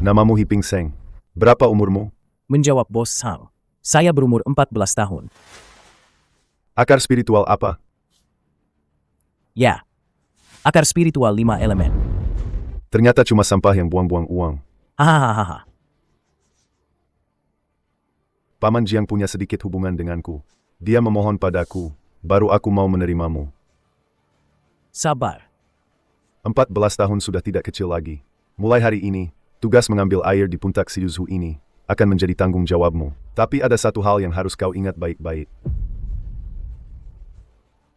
Namamu Hiping Seng. Berapa umurmu? Menjawab Bos Hang. Saya berumur 14 tahun. Akar spiritual apa? Ya. Akar spiritual 5 elemen. Ternyata cuma sampah yang buang-buang uang. Hahaha. Paman Jiang punya sedikit hubungan denganku. Dia memohon padaku, baru aku mau menerimamu. Sabar. 14 tahun sudah tidak kecil lagi. Mulai hari ini, tugas mengambil air di Puncak Siuzhu ini akan menjadi tanggung jawabmu. Tapi ada satu hal yang harus kau ingat baik-baik.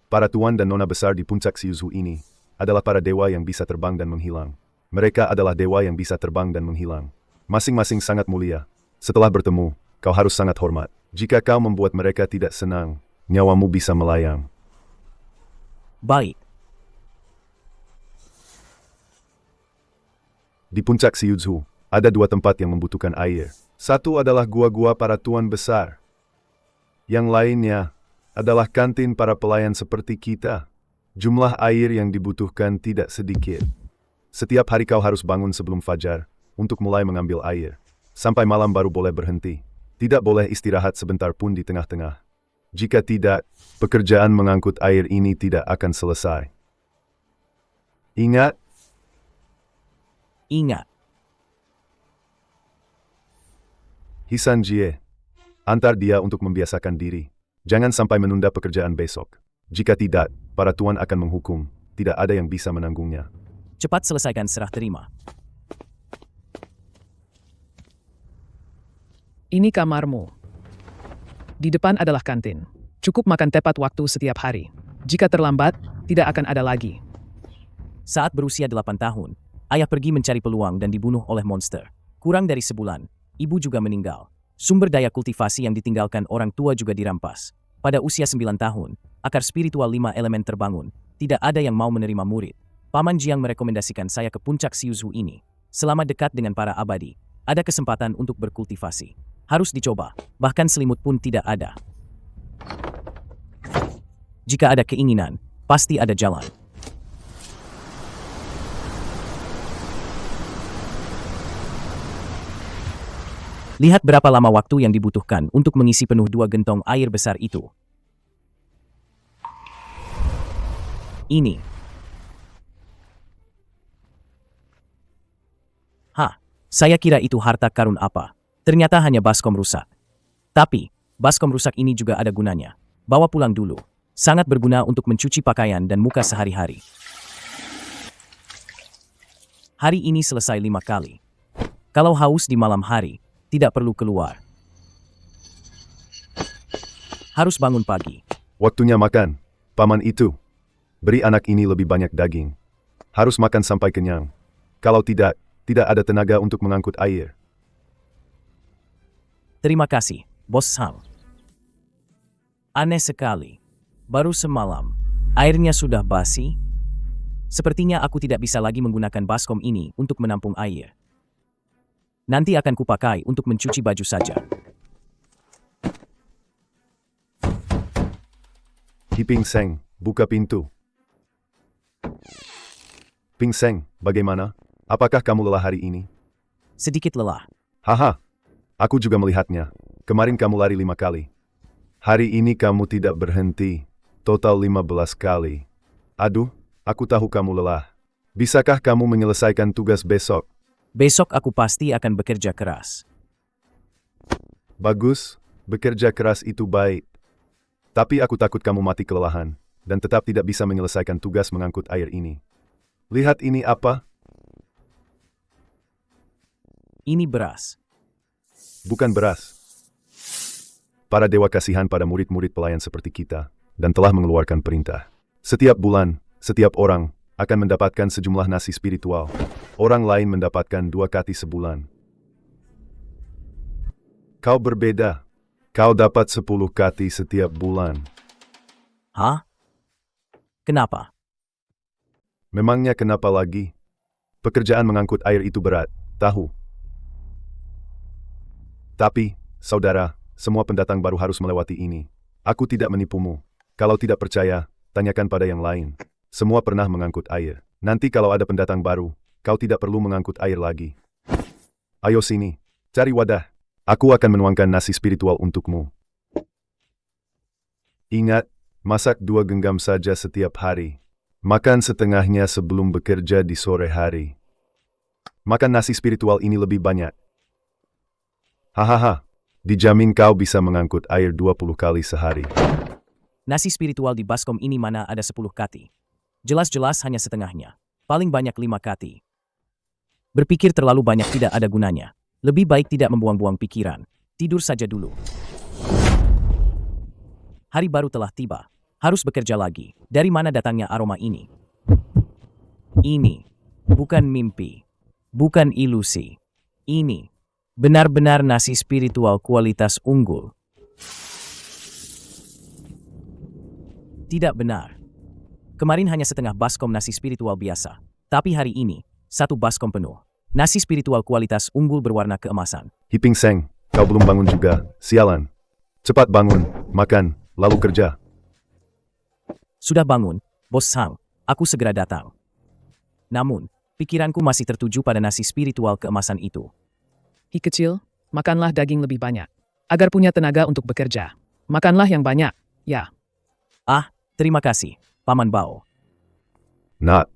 Para tuan dan nona besar di Puncak Siuzhu ini adalah para dewa yang bisa terbang dan menghilang. Mereka adalah dewa yang bisa terbang dan menghilang. Masing-masing sangat mulia. Setelah bertemu, kau harus sangat hormat. Jika kau membuat mereka tidak senang, nyawamu bisa melayang. Baik. Di Puncak Siuzhu, ada 2 tempat yang membutuhkan air. Satu adalah gua-gua para tuan besar. Yang lainnya adalah kantin para pelayan seperti kita. Jumlah air yang dibutuhkan tidak sedikit. Setiap hari kau harus bangun sebelum fajar untuk mulai mengambil air. Sampai malam baru boleh berhenti. Tidak boleh istirahat sebentar pun di tengah-tengah. Jika tidak, pekerjaan mengangkut air ini tidak akan selesai. Ingat, Ingat. Hisan Jie. Antar dia untuk membiasakan diri. Jangan sampai menunda pekerjaan besok. Jika tidak, para tuan akan menghukum. Tidak ada yang bisa menanggungnya. Cepat selesaikan serah terima. Ini kamarmu. Di depan adalah kantin. Cukup makan tepat waktu setiap hari. Jika terlambat, tidak akan ada lagi. Saat berusia 8 tahun, ayah pergi mencari peluang dan dibunuh oleh monster. Kurang dari sebulan, ibu juga meninggal. Sumber daya kultivasi yang ditinggalkan orang tua juga dirampas. Pada usia 9 tahun, akar spiritual 5 elemen terbangun. Tidak ada yang mau menerima murid. Paman Jiang merekomendasikan saya ke Puncak Siuzhu ini. Selama dekat dengan para abadi, ada kesempatan untuk berkultivasi. Harus dicoba, bahkan selimut pun tidak ada. Jika ada keinginan, pasti ada jalan. Lihat berapa lama waktu yang dibutuhkan untuk mengisi penuh 2 gentong air besar itu. Ini. Saya kira itu harta karun apa. Ternyata hanya baskom rusak. Tapi, baskom rusak ini juga ada gunanya. Bawa pulang dulu. Sangat berguna untuk mencuci pakaian dan muka sehari-hari. Hari ini selesai 5 kali. Kalau haus di malam hari, tidak perlu keluar. Harus bangun pagi. Waktunya makan. Paman itu. Beri anak ini lebih banyak daging. Harus makan sampai kenyang. Kalau tidak ada tenaga untuk mengangkut air. Terima kasih, Bos Hang. Aneh sekali. Baru semalam, airnya sudah basi. Sepertinya aku tidak bisa lagi menggunakan baskom ini untuk menampung air. Nanti akan kupakai untuk mencuci baju saja. Hiping Seng, buka pintu. Ping Seng, bagaimana? Apakah kamu lelah hari ini? Sedikit lelah. Haha, aku juga melihatnya. Kemarin kamu lari 5 kali. Hari ini kamu tidak berhenti. Total 15 kali. Aduh, aku tahu kamu lelah. Bisakah kamu menyelesaikan tugas besok? Besok aku pasti akan bekerja keras. Bagus, bekerja keras itu baik. Tapi aku takut kamu mati kelelahan, dan tetap tidak bisa menyelesaikan tugas mengangkut air ini. Lihat ini apa? Ini beras. Bukan beras. Para dewa kasihan pada murid-murid pelayan seperti kita, dan telah mengeluarkan perintah. Setiap bulan, setiap orang akan mendapatkan sejumlah nasi spiritual. Orang lain mendapatkan 2 kati sebulan. Kau berbeda. Kau dapat 10 kati setiap bulan. Hah? Kenapa? Memangnya kenapa lagi? Pekerjaan mengangkut air itu berat, tahu. Tapi, saudara, semua pendatang baru harus melewati ini. Aku tidak menipumu. Kalau tidak percaya, tanyakan pada yang lain. Semua pernah mengangkut air. Nanti kalau ada pendatang baru, kau tidak perlu mengangkut air lagi. Ayo sini, cari wadah. Aku akan menuangkan nasi spiritual untukmu. Ingat, masak 2 genggam saja setiap hari. Makan setengahnya sebelum bekerja di sore hari. Makan nasi spiritual ini lebih banyak. Hahaha, dijamin kau bisa mengangkut air 20 kali sehari. Nasi spiritual di baskom ini mana ada 10 kati. Jelas-jelas hanya setengahnya. Paling banyak 5 kati. Berpikir terlalu banyak tidak ada gunanya. Lebih baik tidak membuang-buang pikiran. Tidur saja dulu. Hari baru telah tiba. Harus bekerja lagi. Dari mana datangnya aroma ini? Ini bukan mimpi. Bukan ilusi. Ini benar-benar nasi spiritual kualitas unggul. Tidak benar. Kemarin hanya setengah baskom nasi spiritual biasa. Tapi hari ini, 1 baskom penuh. Nasi spiritual kualitas unggul berwarna keemasan. Hiping Seng, kau belum bangun juga, sialan. Cepat bangun, makan, lalu kerja. Sudah bangun, Bos Hang. Aku segera datang. Namun, pikiranku masih tertuju pada nasi spiritual keemasan itu. Hi kecil, makanlah daging lebih banyak. Agar punya tenaga untuk bekerja. Makanlah yang banyak, ya. Ah, terima kasih, Paman Bao. Nak,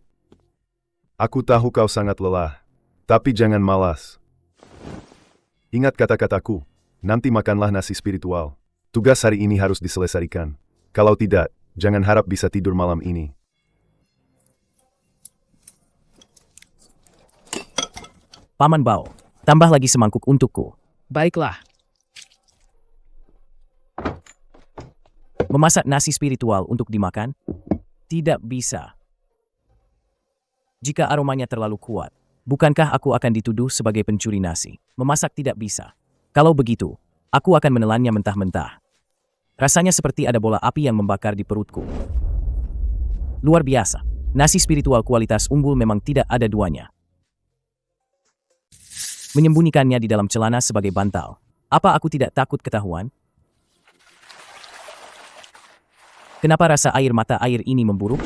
aku tahu kau sangat lelah, tapi jangan malas. Ingat kata-kataku, nanti makanlah nasi spiritual. Tugas hari ini harus diselesaikan. Kalau tidak, jangan harap bisa tidur malam ini. Paman Bao, tambah lagi semangkuk untukku. Baiklah. Memasak nasi spiritual untuk dimakan? Tidak bisa. Jika aromanya terlalu kuat, bukankah aku akan dituduh sebagai pencuri nasi? Memasak tidak bisa. Kalau begitu, aku akan menelannya mentah-mentah. Rasanya seperti ada bola api yang membakar di perutku. Luar biasa. Nasi spiritual kualitas unggul memang tidak ada duanya. Menyembunyikannya di dalam celana sebagai bantal. Apa aku tidak takut ketahuan? Kenapa rasa air mata air ini memburuk?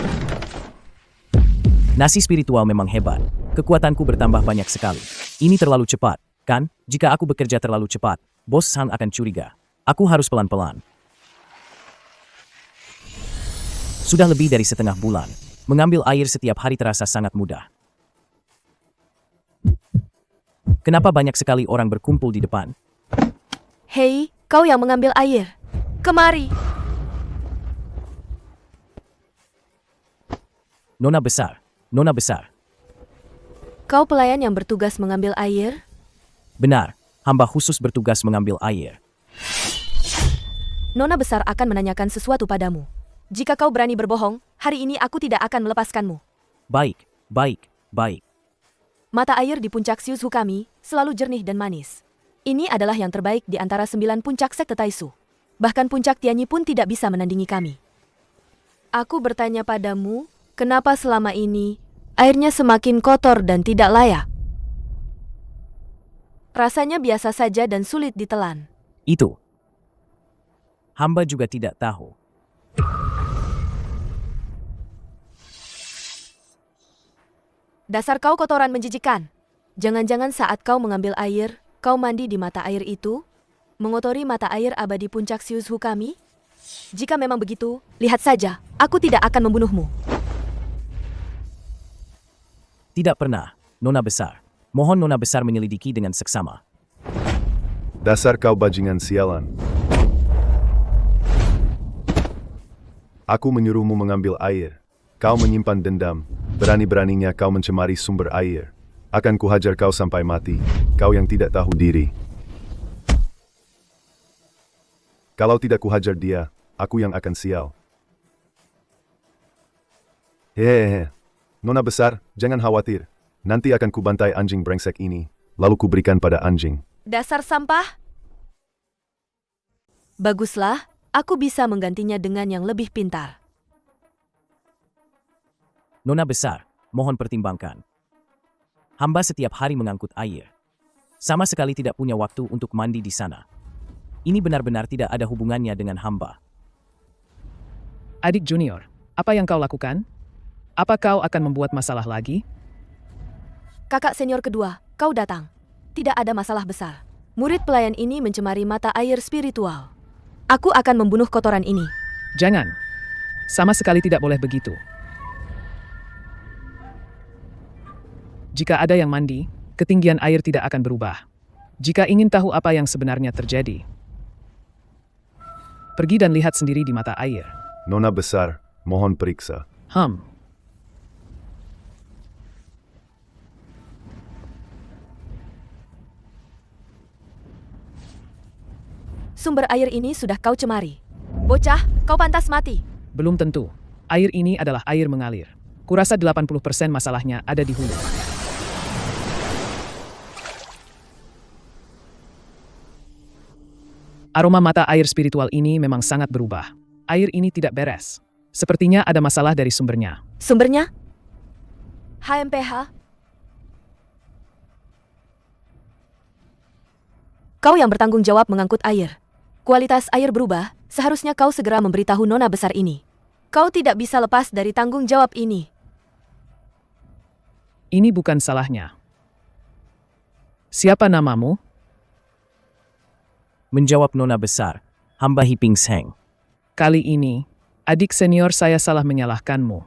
Nasi spiritual memang hebat. Kekuatanku bertambah banyak sekali. Ini terlalu cepat, kan? Jika aku bekerja terlalu cepat, Bos Han akan curiga. Aku harus pelan-pelan. Sudah lebih dari setengah bulan. Mengambil air setiap hari terasa sangat mudah. Kenapa banyak sekali orang berkumpul di depan? Hei, kau yang mengambil air. Kemari. Nona besar, Nona besar. Kau pelayan yang bertugas mengambil air? Benar, hamba khusus bertugas mengambil air. Nona besar akan menanyakan sesuatu padamu. Jika kau berani berbohong, hari ini aku tidak akan melepaskanmu. Baik, baik, baik. Mata air di puncak Siuzu kami selalu jernih dan manis. Ini adalah yang terbaik di antara 9 puncak sekte Taisu. Bahkan puncak Tianyi pun tidak bisa menandingi kami. Aku bertanya padamu, kenapa selama ini airnya semakin kotor dan tidak layak? Rasanya biasa saja dan sulit ditelan. Itu. Hamba juga tidak tahu. Dasar kau kotoran menjijikan. Jangan-jangan saat kau mengambil air, kau mandi di mata air itu? Mengotori mata air abadi puncak Siuzu kami? Jika memang begitu, lihat saja, aku tidak akan membunuhmu. Tidak pernah, Nona besar. Mohon Nona besar menyelidiki dengan seksama. Dasar kau bajingan sialan. Aku menyuruhmu mengambil air. Kau menyimpan dendam. Berani-beraninya kau mencemari sumber air. Akan kuhajar kau sampai mati. Kau yang tidak tahu diri. Kalau tidak kuhajar dia, aku yang akan sial. Hehehe. Nona besar, jangan khawatir. Nanti akan kubantai anjing brengsek ini, lalu kuberikan pada anjing. Dasar sampah? Baguslah, aku bisa menggantinya dengan yang lebih pintar. Nona besar, mohon pertimbangkan. Hamba setiap hari mengangkut air. Sama sekali tidak punya waktu untuk mandi di sana. Ini benar-benar tidak ada hubungannya dengan hamba. Adik junior, apa yang kau lakukan? Apa kau akan membuat masalah lagi? Kakak senior kedua, kau datang. tidak ada masalah besar. Murid pelayan ini mencemari mata air spiritual. Aku akan membunuh kotoran ini. Jangan. Sama sekali tidak boleh begitu. Jika ada yang mandi, ketinggian air tidak akan berubah. Jika ingin tahu apa yang sebenarnya terjadi, pergi dan lihat sendiri di mata air. Nona besar, mohon periksa. Sumber air ini sudah kau cemari. Bocah, kau pantas mati. Belum tentu. Air ini adalah air mengalir. Kurasa 80% masalahnya ada di hulu. Aroma mata air spiritual ini memang sangat berubah. Air ini tidak beres. Sepertinya ada masalah dari sumbernya. Sumbernya? HMPH? Kau yang bertanggung jawab mengangkut air. Kualitas air berubah, seharusnya kau segera memberitahu nona besar ini. Kau tidak bisa lepas dari tanggung jawab ini. Ini bukan salahnya. Siapa namamu? Menjawab nona besar, hamba Hiping Seng. Kali ini, adik senior saya salah menyalahkanmu.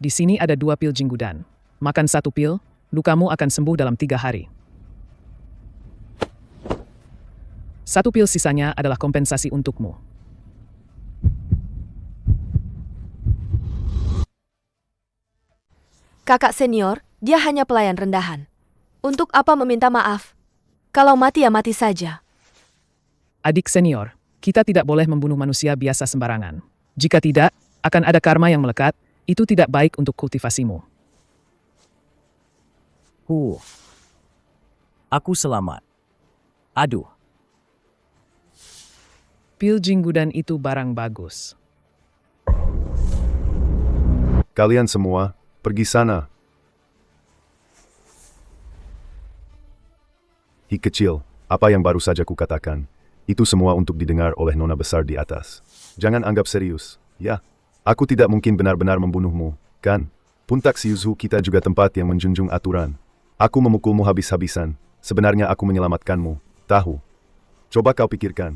Di sini ada 2 pil jinggudan. Makan 1 pil, lukamu akan sembuh dalam 3 hari. 1 pil sisanya adalah kompensasi untukmu. Kakak senior, dia hanya pelayan rendahan. Untuk apa meminta maaf? Kalau mati ya mati saja. Adik senior, kita tidak boleh membunuh manusia biasa sembarangan. Jika tidak, akan ada karma yang melekat, itu tidak baik untuk kultivasimu. Aku selamat. Aduh. Pil jinggudan itu barang bagus. Kalian semua, pergi sana. Hi kecil, apa yang baru saja kukatakan, itu semua untuk didengar oleh nona besar di atas. Jangan anggap serius, ya. Aku tidak mungkin benar-benar membunuhmu, kan? Puncak Siuzhu kita juga tempat yang menjunjung aturan. Aku memukulmu habis-habisan, sebenarnya aku menyelamatkanmu, tahu? Coba kau pikirkan.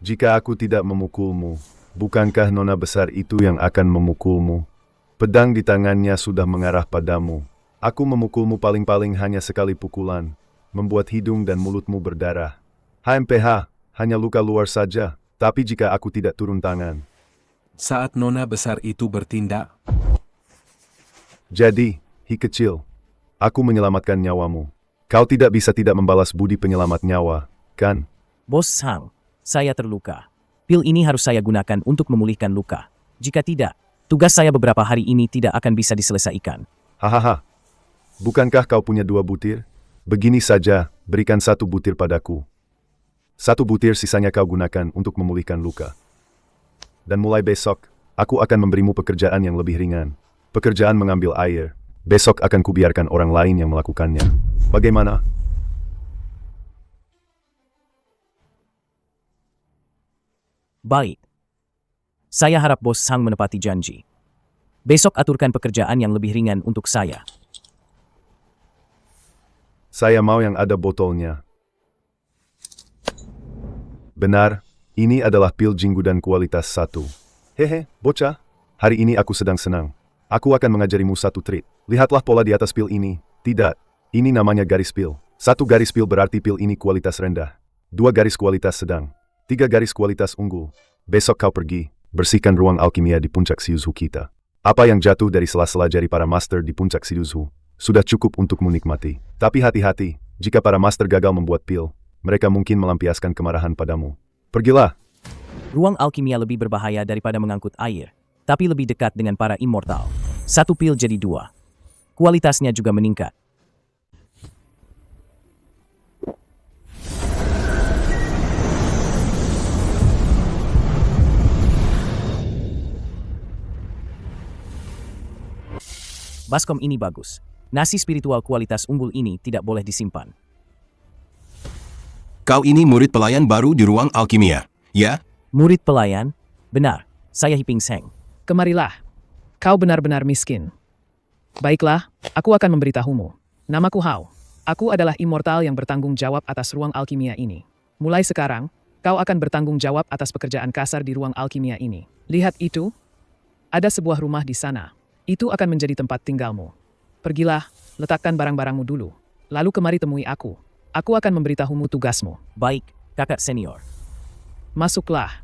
Jika aku tidak memukulmu, bukankah nona besar itu yang akan memukulmu? Pedang di tangannya sudah mengarah padamu. Aku memukulmu paling-paling hanya sekali pukulan, membuat hidung dan mulutmu berdarah. HMPH, hanya luka luar saja, tapi jika aku tidak turun tangan. Saat nona besar itu bertindak, Jadi, hi kecil, aku menyelamatkan nyawamu. Kau tidak bisa tidak membalas budi penyelamat nyawa, kan? Bos Sang, saya terluka. Pil ini harus saya gunakan untuk memulihkan luka. Jika tidak, tugas saya beberapa hari ini tidak akan bisa diselesaikan. Hahaha. Bukankah kau punya 2 butir? Begini saja, berikan 1 butir padaku. 1 butir sisanya kau gunakan untuk memulihkan luka. Dan mulai besok, aku akan memberimu pekerjaan yang lebih ringan. Pekerjaan mengambil air. Besok akan kubiarkan orang lain yang melakukannya. Bagaimana? Baik. Saya harap Bos Sang menepati janji. Besok aturkan pekerjaan yang lebih ringan untuk saya. Saya mau yang ada botolnya. Benar, ini adalah pil jinggudan kualitas 1. Hehe, bocah. Hari ini aku sedang senang. Aku akan mengajarimu 1 trik. Lihatlah pola di atas pil ini. Tidak, ini namanya garis pil. 1 garis pil berarti pil ini kualitas rendah. 2 garis kualitas sedang. 3 garis kualitas unggul. Besok kau pergi, bersihkan ruang alkimia di puncak Siuzhu kita. Apa yang jatuh dari sela-sela jari para master di puncak Siuzhu sudah cukup untuk menikmati. Tapi hati-hati, jika para master gagal membuat pil, mereka mungkin melampiaskan kemarahan padamu. Pergilah. Ruang alkimia lebih berbahaya daripada mengangkut air, tapi lebih dekat dengan para immortal. 1 pil jadi 2. Kualitasnya juga meningkat. Baskom ini bagus. Nasi spiritual kualitas unggul ini tidak boleh disimpan. kau ini murid pelayan baru di ruang alkimia, ya? Murid pelayan? Benar, saya Hiping Seng. Kemarilah. Kau benar-benar miskin. Baiklah, aku akan memberitahumu. Namaku Hao. Aku adalah immortal yang bertanggung jawab atas ruang alkimia ini. Mulai sekarang, kau akan bertanggung jawab atas pekerjaan kasar di ruang alkimia ini. Lihat itu. Ada sebuah rumah di sana. Itu akan menjadi tempat tinggalmu. Pergilah, letakkan barang-barangmu dulu. Lalu kemari temui aku. Aku akan memberitahumu tugasmu. Baik, kakak senior. Masuklah.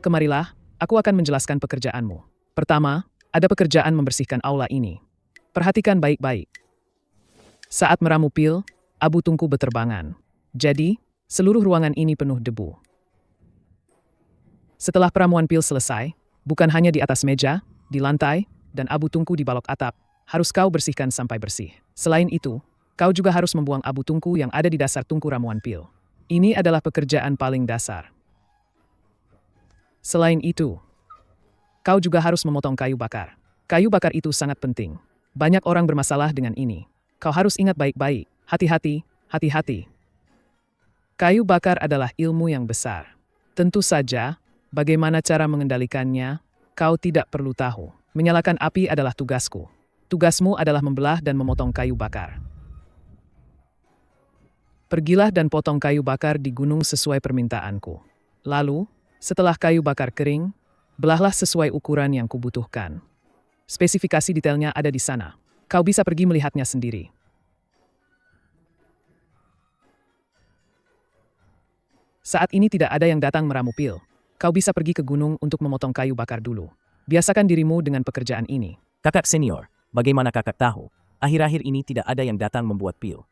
Kemarilah, aku akan menjelaskan pekerjaanmu. Pertama, ada pekerjaan membersihkan aula ini. Perhatikan baik-baik. Saat meramu pil, abu tungku beterbangan. Jadi, seluruh ruangan ini penuh debu. Setelah peramuan pil selesai, bukan hanya di atas meja, di lantai, dan abu tungku di balok atap, harus kau bersihkan sampai bersih. Selain itu, kau juga harus membuang abu tungku yang ada di dasar tungku ramuan pil. Ini adalah pekerjaan paling dasar. Selain itu, kau juga harus memotong kayu bakar. Kayu bakar itu sangat penting. Banyak orang bermasalah dengan ini. Kau harus ingat baik-baik. Hati-hati, hati-hati. Kayu bakar adalah ilmu yang besar. Tentu saja, bagaimana cara mengendalikannya, kau tidak perlu tahu. Menyalakan api adalah tugasku. Tugasmu adalah membelah dan memotong kayu bakar. Pergilah dan potong kayu bakar di gunung sesuai permintaanku. Lalu, setelah kayu bakar kering, belahlah sesuai ukuran yang kubutuhkan. Spesifikasi detailnya ada di sana. Kau bisa pergi melihatnya sendiri. Saat ini tidak ada yang datang meramu pil. Kau bisa pergi ke gunung untuk memotong kayu bakar dulu. Biasakan dirimu dengan pekerjaan ini. Kakak senior, bagaimana kakak tahu? Akhir-akhir ini tidak ada yang datang membuat pil.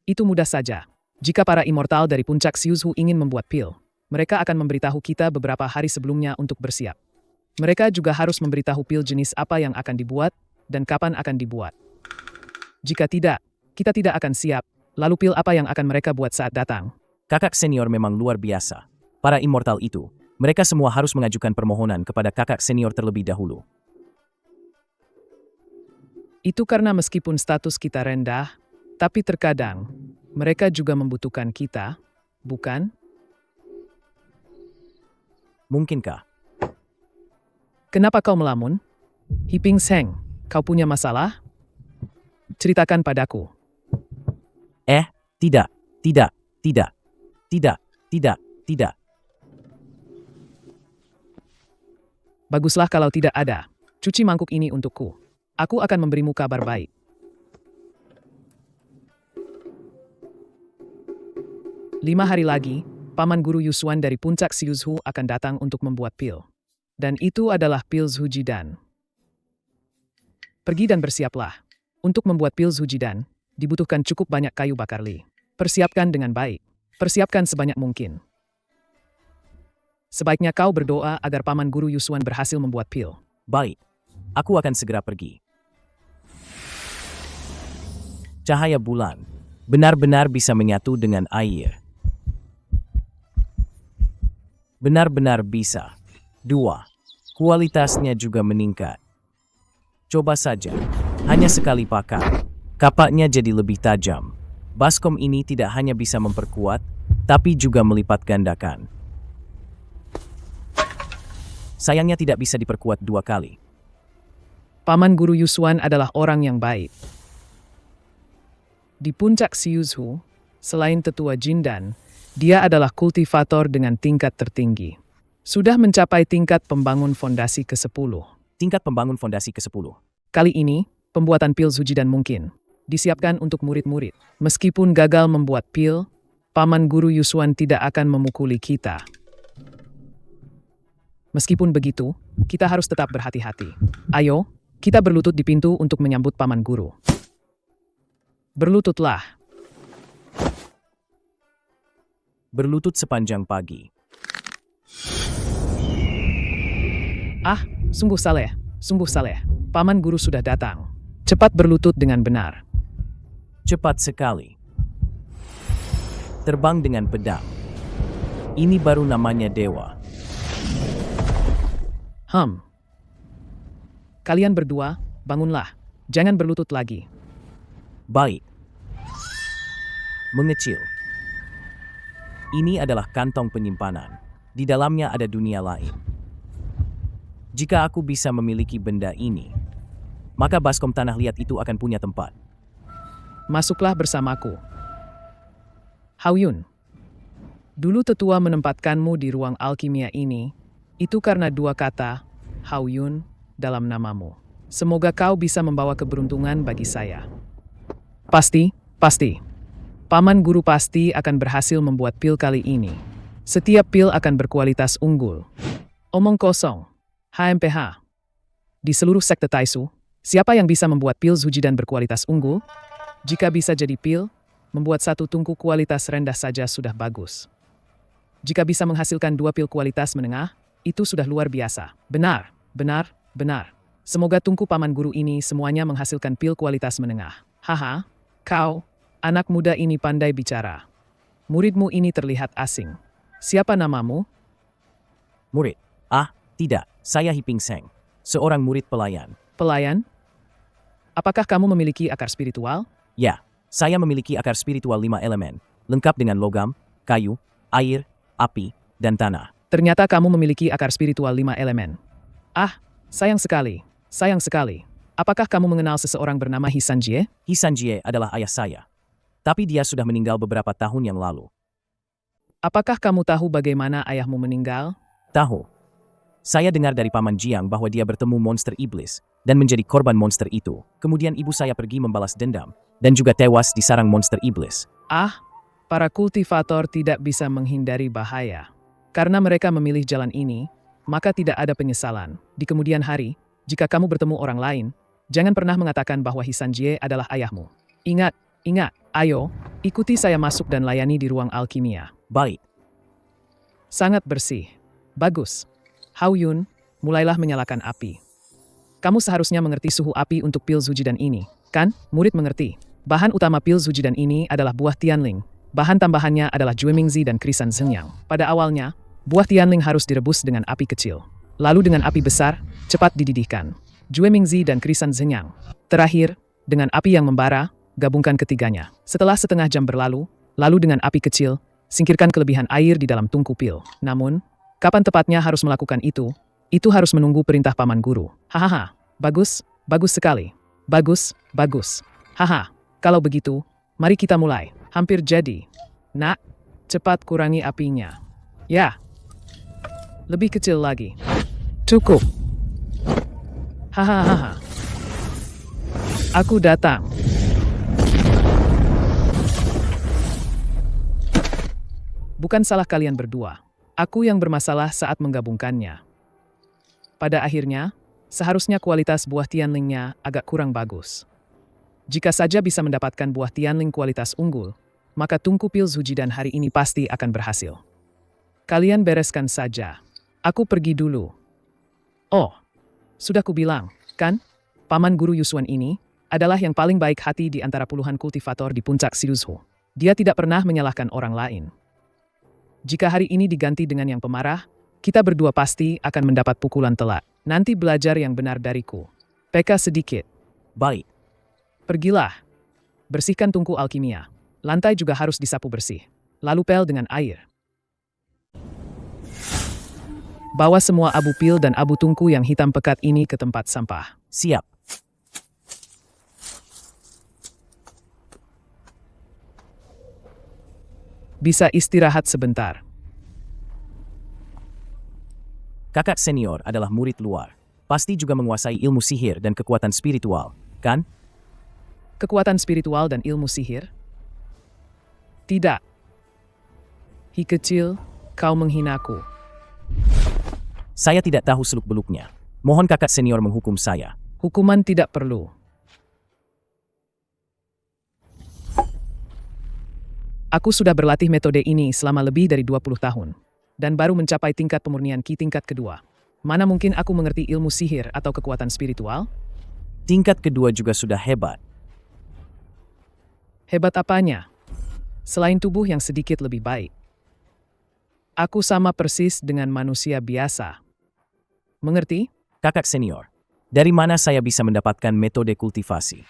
Itu mudah saja. Jika para immortal dari puncak Siuzhu ingin membuat pil, mereka akan memberitahu kita beberapa hari sebelumnya untuk bersiap. Mereka juga harus memberitahu pil jenis apa yang akan dibuat dan kapan akan dibuat. Jika tidak, kita tidak akan siap. Lalu pil apa yang akan mereka buat saat datang? Kakak senior memang luar biasa. Para immortal itu, mereka semua harus mengajukan permohonan kepada kakak senior terlebih dahulu. Itu karena meskipun status kita rendah, tapi terkadang mereka juga membutuhkan kita, bukan? Mungkinkah? Kenapa kau melamun? Hiping Seng, kau punya masalah? Ceritakan padaku. Tidak, tidak, tidak, tidak, tidak, tidak. Baguslah kalau tidak ada. Cuci mangkuk ini untukku. Aku akan memberimu kabar baik. Lima hari lagi, Paman Guru Yusuan dari puncak Siuzhu akan datang untuk membuat pil. Dan itu adalah pil Zhujidan. Pergi dan bersiaplah. Untuk membuat pil Zhujidan, dibutuhkan cukup banyak kayu bakar li. Persiapkan dengan baik. Persiapkan sebanyak mungkin. Sebaiknya kau berdoa agar Paman Guru Yusuan berhasil membuat pil. Baik, aku akan segera pergi. Cahaya bulan benar-benar bisa menyatu dengan air. Benar-benar bisa. 2. Kualitasnya juga meningkat. Coba saja, hanya sekali pakai, kapaknya jadi lebih tajam. Baskom ini tidak hanya bisa memperkuat, tapi juga melipat gandakan. Sayangnya tidak bisa diperkuat 2 kali. Paman Guru Yusuan adalah orang yang baik. Di puncak Siuzhu, selain tetua Jindan, dia adalah kultivator dengan tingkat tertinggi. Sudah mencapai tingkat pembangun fondasi ke-10. Tingkat pembangun fondasi ke-10. Kali ini, pembuatan pil Zhujidan mungkin disiapkan untuk murid-murid. Meskipun gagal membuat pil, Paman Guru Yusuan tidak akan memukuli kita. Meskipun begitu, kita harus tetap berhati-hati. Ayo, kita berlutut di pintu untuk menyambut Paman Guru. Berlututlah. Berlutut sepanjang pagi. Sungguh saleh, sungguh saleh. Paman Guru sudah datang. Cepat berlutut dengan benar. Cepat sekali. Terbang dengan pedang. Ini baru namanya dewa. Kalian berdua, bangunlah. Jangan berlutut lagi. Baik. Mengecil. Ini adalah kantong penyimpanan. Di dalamnya ada dunia lain. Jika aku bisa memiliki benda ini, maka baskom tanah liat itu akan punya tempat. Masuklah bersamaku. Hao Yun. Dulu tetua menempatkanmu di ruang alkimia ini, itu karena dua kata, Hao Yun, dalam namamu. Semoga kau bisa membawa keberuntungan bagi saya. Pasti. Paman Guru pasti akan berhasil membuat pil kali ini. Setiap pil akan berkualitas unggul. Omong kosong. HMPH. Di seluruh sekte Taisu, siapa yang bisa membuat pil Zujidan berkualitas unggul? Jika bisa jadi pil, membuat satu tungku kualitas rendah saja sudah bagus. Jika bisa menghasilkan dua pil kualitas menengah, itu sudah luar biasa. Benar. Semoga tungku paman guru ini semuanya menghasilkan pil kualitas menengah. Haha, kau, anak muda ini pandai bicara. Muridmu ini terlihat asing. Siapa namamu? Murid. Tidak. Saya Hiping Seng. Seorang murid pelayan. Pelayan? Apakah kamu memiliki akar spiritual? Ya, saya memiliki akar spiritual 5 elemen, lengkap dengan logam, kayu, air, api, dan tanah. Ternyata kamu memiliki akar spiritual 5 elemen. Sayang sekali. Apakah kamu mengenal seseorang bernama Hisan Jie? Hisan Jie adalah ayah saya. Tapi dia sudah meninggal beberapa tahun yang lalu. Apakah kamu tahu bagaimana ayahmu meninggal? Tahu. Saya dengar dari Paman Jiang bahwa dia bertemu monster iblis dan menjadi korban monster itu. Kemudian ibu saya pergi membalas dendam dan juga tewas di sarang monster iblis. Para kultivator tidak bisa menghindari bahaya. Karena mereka memilih jalan ini, maka tidak ada penyesalan. Di kemudian hari, jika kamu bertemu orang lain, jangan pernah mengatakan bahwa Hisan Jie adalah ayahmu. Ingat, ayo, ikuti saya masuk dan layani di ruang alkimia. Baik. Sangat bersih. Bagus. Hao Yun, mulailah menyalakan api. Kamu seharusnya mengerti suhu api untuk pil Zujidan ini, kan? Murid mengerti. Bahan utama pil Zujidan ini adalah buah Tianling. Bahan tambahannya adalah Juemingzi dan Krisan Zenyang. Pada awalnya, buah Tianling harus direbus dengan api kecil. Lalu dengan api besar, cepat dididihkan. Juemingzi dan Krisan Zenyang. Terakhir, dengan api yang membara, gabungkan ketiganya. Setelah setengah jam berlalu, lalu dengan api kecil, singkirkan kelebihan air di dalam tungku pil. Namun, kapan tepatnya harus melakukan itu? Itu harus menunggu perintah paman guru. Hahaha, bagus sekali. Bagus. Haha, kalau begitu, mari kita mulai. Hampir jadi. Nak, cepat kurangi apinya. Ya, lebih kecil lagi. Cukup. Hahaha. Aku datang. Bukan salah kalian berdua. Aku yang bermasalah saat menggabungkannya. Pada akhirnya, seharusnya kualitas buah Tianlingnya agak kurang bagus. Jika saja bisa mendapatkan buah Tianling kualitas unggul, maka tungku pil Zujidan hari ini pasti akan berhasil. Kalian bereskan saja. Aku pergi dulu. Oh, sudah kubilang, kan? Paman Guru Yusuan ini adalah yang paling baik hati di antara puluhan kultivator di puncak Shizhu. Dia tidak pernah menyalahkan orang lain. Jika hari ini diganti dengan yang pemarah, kita berdua pasti akan mendapat pukulan telak. Nanti belajar yang benar dariku. Peka sedikit. Baik. Pergilah. Bersihkan tungku alkimia. Lantai juga harus disapu bersih. Lalu pel dengan air. Bawa semua abu pil dan abu tungku yang hitam pekat ini ke tempat sampah. Siap. Bisa istirahat sebentar. Kakak senior adalah murid luar. Pasti juga menguasai ilmu sihir dan kekuatan spiritual, kan? Kekuatan spiritual dan ilmu sihir? Tidak. Hi kecil, kau menghinaku. Saya tidak tahu seluk-beluknya. Mohon kakak senior menghukum saya. Hukuman tidak perlu. Aku sudah berlatih metode ini selama lebih dari 20 tahun. Dan baru mencapai tingkat pemurnian Ki tingkat kedua. Mana mungkin aku mengerti ilmu sihir atau kekuatan spiritual? Tingkat kedua juga sudah hebat. Hebat apanya? Selain tubuh yang sedikit lebih baik. Aku sama persis dengan manusia biasa. Mengerti? Kakak senior, dari mana saya bisa mendapatkan metode kultivasi?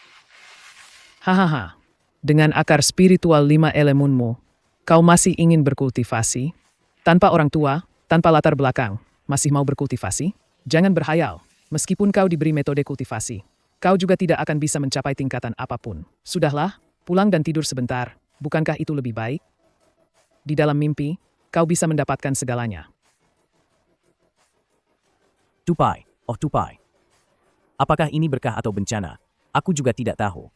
Hahaha. Dengan akar spiritual 5 elemenmu, kau masih ingin berkultivasi? Tanpa orang tua, tanpa latar belakang, masih mau berkultivasi? Jangan berhayal. Meskipun kau diberi metode kultivasi, kau juga tidak akan bisa mencapai tingkatan apapun. Sudahlah, pulang dan tidur sebentar. Bukankah itu lebih baik? Di dalam mimpi, kau bisa mendapatkan segalanya. Tupai, oh Tupai. Apakah ini berkah atau bencana? Aku juga tidak tahu.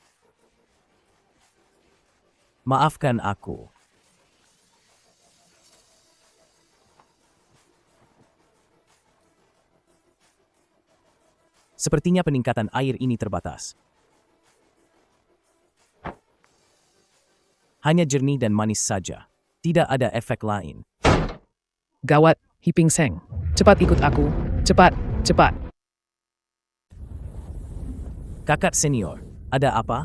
Maafkan aku. Sepertinya peningkatan air ini terbatas. Hanya jernih dan manis saja. Tidak ada efek lain. Gawat, Hiping Seng. Cepat ikut aku. Cepat, cepat. Kakak senior, ada apa?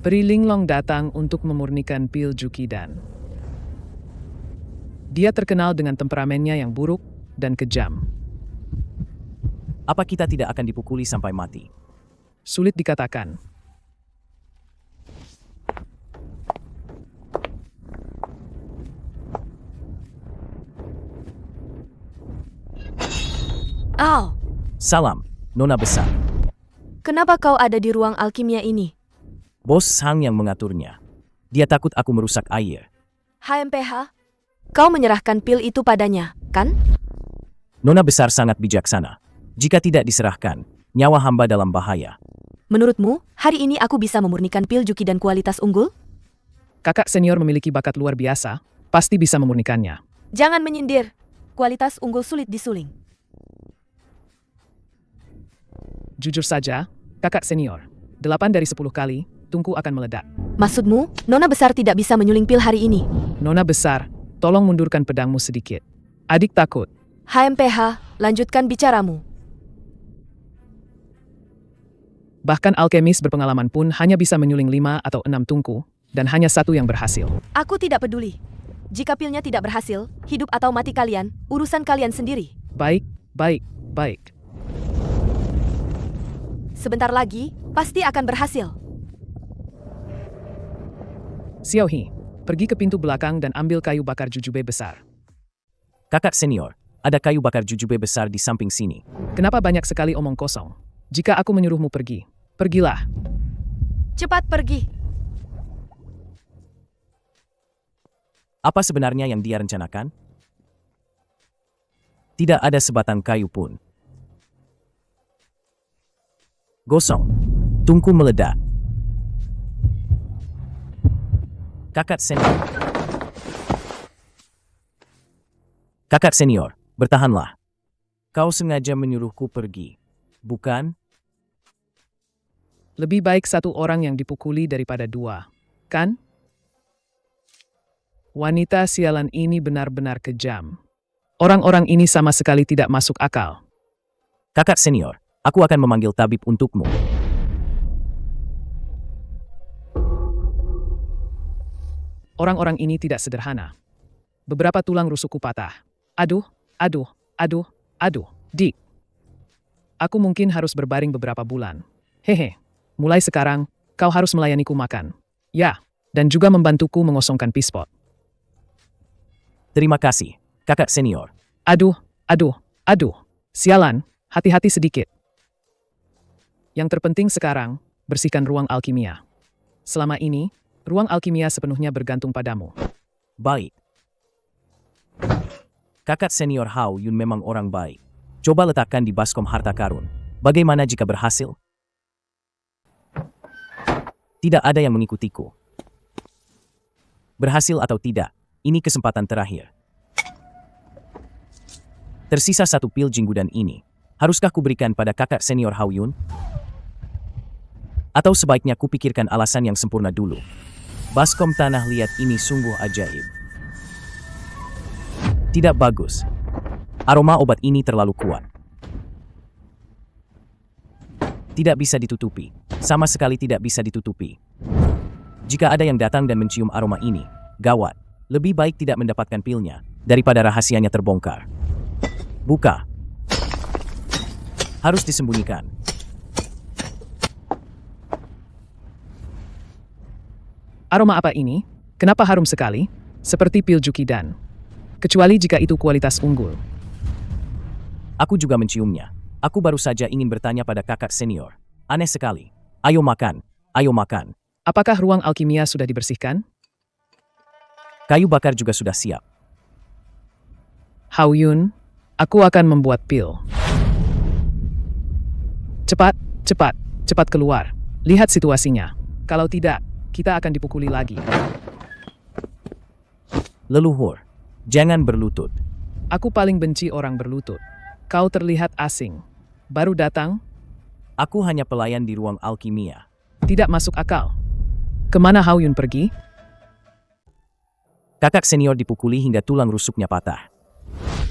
Peri Linglong datang untuk memurnikan pil Jukidan. Dia terkenal dengan temperamennya yang buruk dan kejam. Apa kita tidak akan dipukuli sampai mati? Sulit dikatakan. Au! Salam, Nona Besar. Kenapa kau ada di ruang alkimia ini? Bos Sang yang mengaturnya. Dia takut aku merusak air. HMPH? Kau menyerahkan pil itu padanya, kan? Nona Besar sangat bijaksana. Jika tidak diserahkan, nyawa hamba dalam bahaya. Menurutmu, hari ini aku bisa memurnikan pil Jukidan kualitas unggul? Kakak senior memiliki bakat luar biasa, pasti bisa memurnikannya. Jangan menyindir. Kualitas unggul sulit disuling. Jujur saja, kakak senior, 8 dari 10 kali, tungku akan meledak. Maksudmu, Nona Besar tidak bisa menyuling pil hari ini? Nona Besar, tolong mundurkan pedangmu sedikit. Adik takut. HMPH, lanjutkan bicaramu. Bahkan alkemis berpengalaman pun hanya bisa menyuling 5 atau 6 tungku, dan hanya satu yang berhasil. Aku tidak peduli. Jika pilnya tidak berhasil, hidup atau mati kalian, urusan kalian sendiri. Baik, baik, baik. Sebentar lagi, pasti akan berhasil. Xiaohi, pergi ke pintu belakang dan ambil kayu bakar jujube besar. Kakak senior, ada kayu bakar jujube besar di samping sini. Kenapa banyak sekali omong kosong? Jika aku menyuruhmu pergi, pergilah. Cepat pergi. Apa sebenarnya yang dia rencanakan? Tidak ada sebatang kayu pun. Gosong. Tungku meledak. Kakak senior. Kakak senior, bertahanlah. Kau sengaja menyuruhku pergi, bukan? Lebih baik satu orang yang dipukuli daripada 2, kan? Wanita sialan ini benar-benar kejam. Orang-orang ini sama sekali tidak masuk akal. Kakak senior, aku akan memanggil tabib untukmu. Orang-orang ini tidak sederhana. Beberapa tulang rusukku patah. Aduh, aduh, aduh, aduh, Dik. Aku mungkin harus berbaring beberapa bulan. Hehe, mulai sekarang, kau harus melayaniku makan. Ya, dan juga membantuku mengosongkan pispot. Terima kasih, kakak senior. Aduh, aduh, aduh. Sialan, hati-hati sedikit. Yang terpenting sekarang, bersihkan ruang alkimia. Selama ini, ruang alkimia sepenuhnya bergantung padamu. Baik. Kakak senior Hao Yun memang orang baik. Coba letakkan di baskom harta karun. Bagaimana jika berhasil? Tidak ada yang mengikutiku. Berhasil atau tidak, ini kesempatan terakhir. Tersisa satu pil jinggudan ini. Haruskah kuberikan pada kakak senior Hao Yun? Atau sebaiknya kupikirkan alasan yang sempurna dulu. Baskom tanah liat ini sungguh ajaib. Tidak bagus. Aroma obat ini terlalu kuat. Tidak bisa ditutupi. Sama sekali tidak bisa ditutupi. Jika ada yang datang dan mencium aroma ini, gawat. Lebih baik tidak mendapatkan pilnya, daripada rahasianya terbongkar. Buka. Harus disembunyikan. Aroma apa ini? Kenapa harum sekali? Seperti pil Jukidan. Kecuali jika itu kualitas unggul. Aku juga menciumnya. Aku baru saja ingin bertanya pada kakak senior. Aneh sekali. Ayo makan, ayo makan. Apakah ruang alkimia sudah dibersihkan? Kayu bakar juga sudah siap. Hao Yun, aku akan membuat pil. Cepat, cepat, cepat keluar. Lihat situasinya. Kalau tidak, kita akan dipukuli lagi. Leluhur, jangan berlutut. Aku paling benci orang berlutut. Kau terlihat asing. Baru datang, Aku hanya pelayan di ruang alkimia. tidak masuk akal. Kemana Hao Yun pergi? Kakak senior dipukuli hingga tulang rusuknya patah.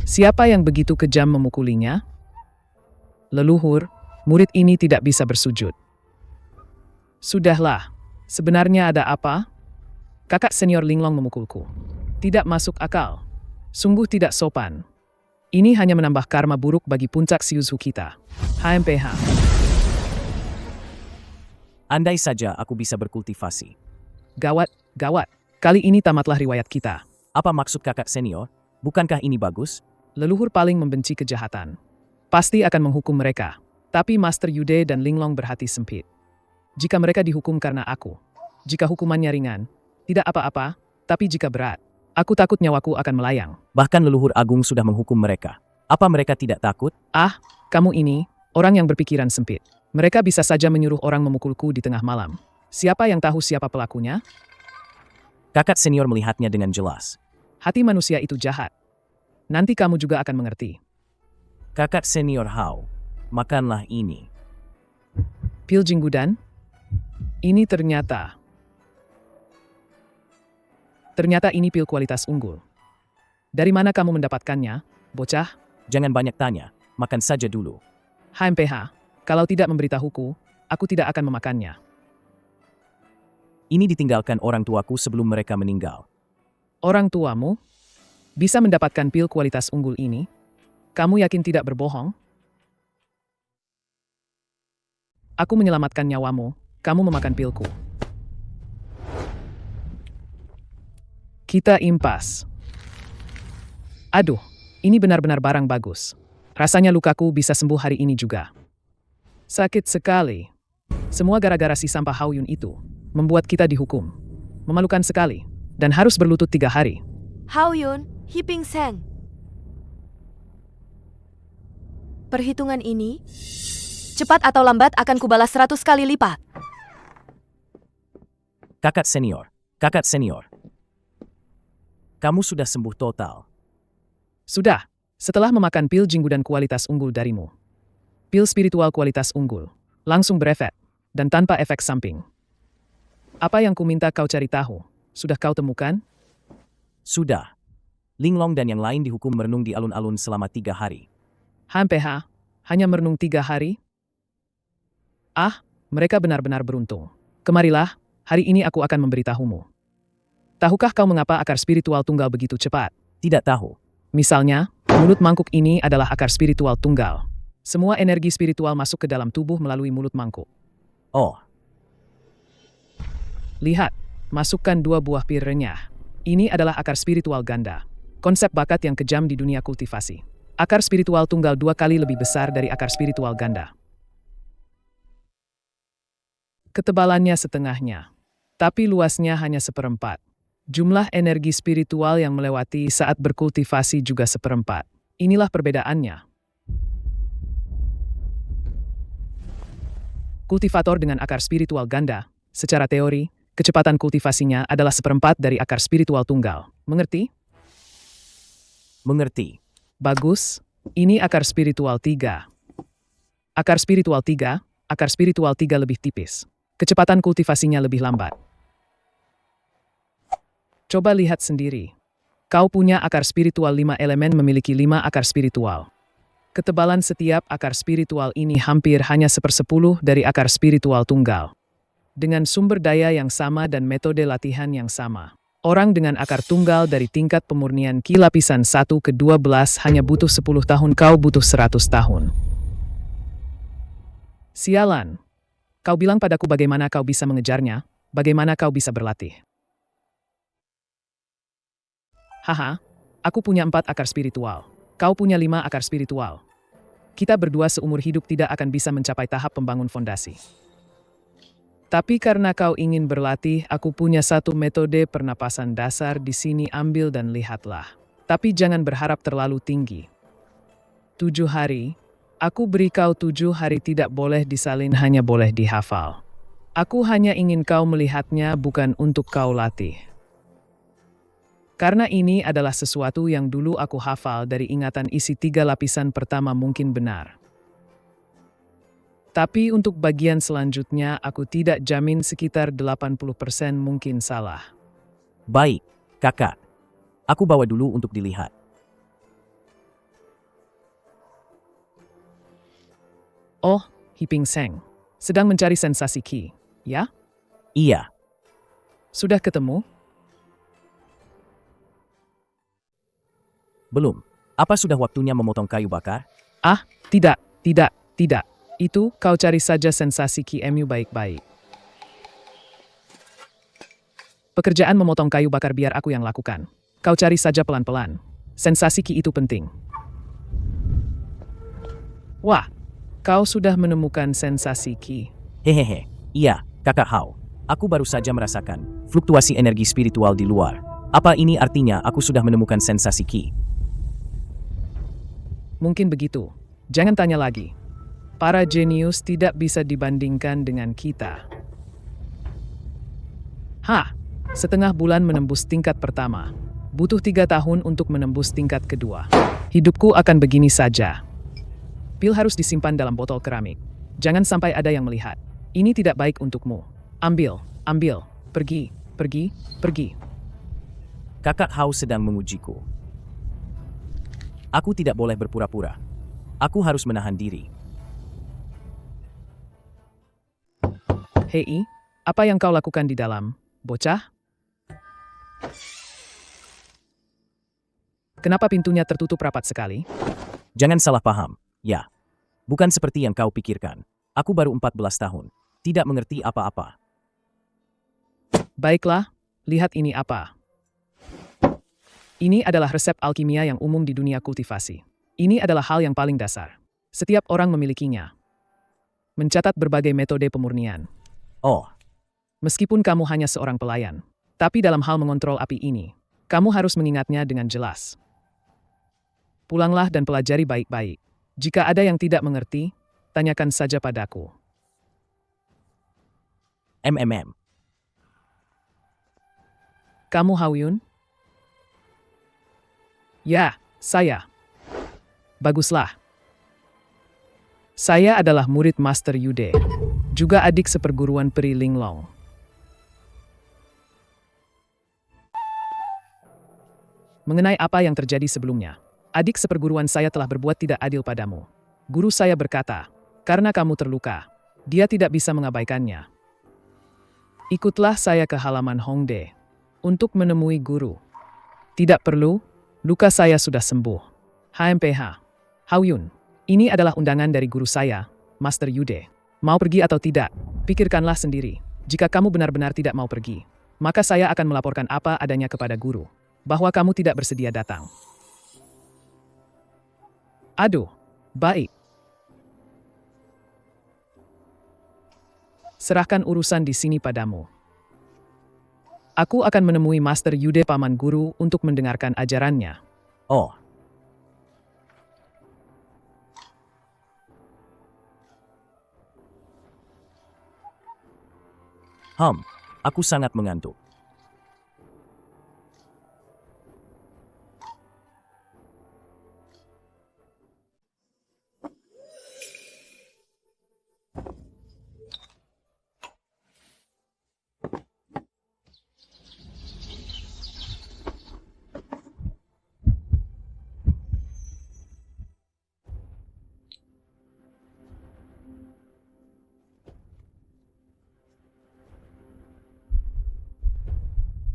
Siapa yang begitu kejam memukulinya? Leluhur, murid ini tidak bisa bersujud. Sudahlah, sebenarnya ada apa? Kakak senior Linglong memukulku. Tidak masuk akal. Sungguh tidak sopan. Ini hanya menambah karma buruk bagi puncak Siuzu kita. HMPH. Andai saja aku bisa berkultivasi. Gawat, gawat. Kali ini tamatlah riwayat kita. Apa maksud kakak senior? Bukankah ini bagus? Leluhur paling membenci kejahatan. Pasti akan menghukum mereka. Tapi Master Yude dan Linglong berhati sempit. Jika mereka dihukum karena aku, jika hukumannya ringan, tidak apa-apa, tapi jika berat, aku takut nyawaku akan melayang. Bahkan leluhur agung sudah menghukum mereka. Apa mereka tidak takut? Ah, kamu ini, orang yang berpikiran sempit. Mereka bisa saja menyuruh orang memukulku di tengah malam. Siapa yang tahu siapa pelakunya? Kakak senior melihatnya dengan jelas. Hati manusia itu jahat. Nanti kamu juga akan mengerti. Kakak senior Hao, makanlah ini. Pil Jinggudan? Ini ternyata ini pil kualitas unggul. Dari mana kamu mendapatkannya, bocah? Jangan banyak tanya, makan saja dulu. HMPH, kalau tidak memberitahuku, aku tidak akan memakannya. Ini ditinggalkan orang tuaku sebelum mereka meninggal. Orang tuamu bisa mendapatkan pil kualitas unggul ini? Kamu yakin tidak berbohong? Aku menyelamatkan nyawamu, kamu memakan pilku. Kita impas. Aduh, ini benar-benar barang bagus. Rasanya lukaku bisa sembuh hari ini juga. Sakit sekali. Semua gara-gara si sampah Hao Yun itu membuat kita dihukum. Memalukan sekali. Dan harus berlutut 3 hari. Hao Yun, Hiping Seng. Perhitungan ini, cepat atau lambat akan kubalas 100 kali lipat. Kakak senior. Kamu sudah sembuh total. Sudah, setelah memakan pil Jinggudan kualitas unggul darimu. Pil spiritual kualitas unggul, langsung berefek, dan tanpa efek samping. Apa yang kuminta kau cari tahu, sudah kau temukan? Sudah. Linglong dan yang lain dihukum merenung di alun-alun selama 3 hari. HMPH, hanya merenung 3 hari? Ah, mereka benar-benar beruntung. Kemarilah, hari ini aku akan memberitahumu. Tahukah kau mengapa akar spiritual tunggal begitu cepat? Tidak tahu. Misalnya, mulut mangkuk ini adalah akar spiritual tunggal. Semua energi spiritual masuk ke dalam tubuh melalui mulut mangkuk. Oh, Lihat, masukkan 2 buah pil renyah. Ini adalah akar spiritual ganda. Konsep bakat yang kejam di dunia kultivasi. Akar spiritual tunggal 2 kali lebih besar dari akar spiritual ganda. Ketebalannya setengahnya, tapi luasnya hanya 1/4. Jumlah energi spiritual yang melewati saat berkultivasi juga 1/4. Inilah perbedaannya. Kultivator dengan akar spiritual ganda, secara teori, kecepatan kultivasinya adalah 1/4 dari akar spiritual tunggal. Mengerti? mengerti. Bagus, ini akar spiritual 3. Akar spiritual 3 lebih tipis. Kecepatan kultivasinya lebih lambat. Coba lihat sendiri. Kau punya akar spiritual 5 elemen memiliki 5 akar spiritual. Ketebalan setiap akar spiritual ini hampir hanya 1/10 dari akar spiritual tunggal. Dengan sumber daya yang sama dan metode latihan yang sama. Orang dengan akar tunggal dari tingkat pemurnian Ki lapisan 1 ke 12 hanya butuh 10 tahun, kau butuh 100 tahun. Sialan. Kau bilang padaku bagaimana kau bisa mengejarnya, bagaimana kau bisa berlatih. Haha, aku punya 4 akar spiritual. Kau punya 5 akar spiritual. kita berdua seumur hidup tidak akan bisa mencapai tahap pembangun fondasi. Tapi karena kau ingin berlatih, aku punya satu metode pernapasan dasar di sini, ambil dan lihatlah. Tapi jangan berharap terlalu tinggi. 7 hari, aku beri kau 7 hari, tidak boleh disalin, hanya boleh dihafal. Aku hanya ingin kau melihatnya, bukan untuk kau latih. Karena ini adalah sesuatu yang dulu aku hafal dari ingatan, isi 3 lapisan pertama mungkin benar. Tapi untuk bagian selanjutnya aku tidak jamin, sekitar 80% mungkin salah. Baik, kakak. Aku bawa dulu untuk dilihat. Oh, Hiping Seng. Sedang mencari sensasi Qi, ya? Iya, Sudah ketemu? belum. Apa sudah waktunya memotong kayu bakar? Ah, tidak. Itu kau cari saja sensasi QMU baik-baik. Pekerjaan memotong kayu bakar biar aku yang lakukan. Kau cari saja pelan-pelan. Sensasi Qi itu penting. Wah, kau sudah menemukan sensasi Qi. Hehehe, iya, kakak Hao. Aku baru saja merasakan fluktuasi energi spiritual di luar. Apa ini artinya aku sudah menemukan sensasi Qi? Mungkin begitu. Jangan tanya lagi. Para jenius tidak bisa dibandingkan dengan kita. Setengah bulan menembus tingkat pertama. Butuh 3 tahun untuk menembus tingkat kedua. Hidupku akan begini saja. Pil harus disimpan dalam botol keramik. Jangan sampai ada yang melihat. Ini tidak baik untukmu. Ambil. Pergi. Kakak Hao sedang mengujiku. Aku tidak boleh berpura-pura. Aku harus menahan diri. Hei, apa yang kau lakukan di dalam, bocah? Kenapa pintunya tertutup rapat sekali? Jangan salah paham. Ya, bukan seperti yang kau pikirkan. Aku baru 14 tahun. Tidak mengerti apa-apa. Baiklah, lihat ini apa. Ini adalah resep alkimia yang umum di dunia kultivasi. Ini adalah hal yang paling dasar. Setiap orang memilikinya. Mencatat berbagai metode pemurnian. Oh, Meskipun kamu hanya seorang pelayan, tapi dalam hal mengontrol api ini, kamu harus mengingatnya dengan jelas. Pulanglah dan pelajari baik-baik. Jika ada yang tidak mengerti, tanyakan saja padaku. MMM. Kamu Haoyun? Ya, saya. Baguslah. Saya adalah murid Master Yude, juga adik seperguruan Peri Linglong. Mengenai apa yang terjadi sebelumnya, adik seperguruan saya telah berbuat tidak adil padamu. Guru saya berkata, karena kamu terluka, dia tidak bisa mengabaikannya. Ikutlah saya ke halaman Hongdae untuk menemui guru. Tidak perlu, luka saya sudah sembuh. HMPH. Haoyun, ini adalah undangan dari guru saya, Master Yude. Mau pergi atau tidak, pikirkanlah sendiri. Jika kamu benar-benar tidak mau pergi, maka saya akan melaporkan apa adanya kepada guru, bahwa kamu tidak bersedia datang. Aduh, baik. Serahkan urusan di sini padamu. Aku akan menemui Master Yude paman guru untuk mendengarkan ajarannya. Oh, aku sangat mengantuk.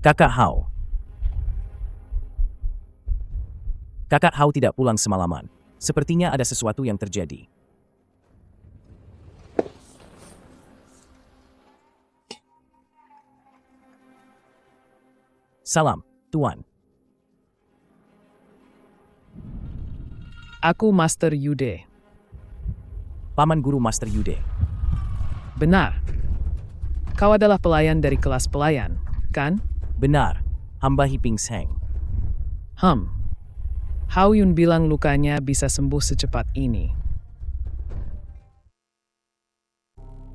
Kakak Hao. Kakak Hao tidak pulang semalaman. Sepertinya ada sesuatu yang terjadi. Salam, Tuan. Aku Master Yude. Paman Guru Master Yude. Benar. Kau adalah pelayan dari kelas pelayan, kan? Benar, hamba Hiping Seng. Hao Yun bilang lukanya bisa sembuh secepat ini.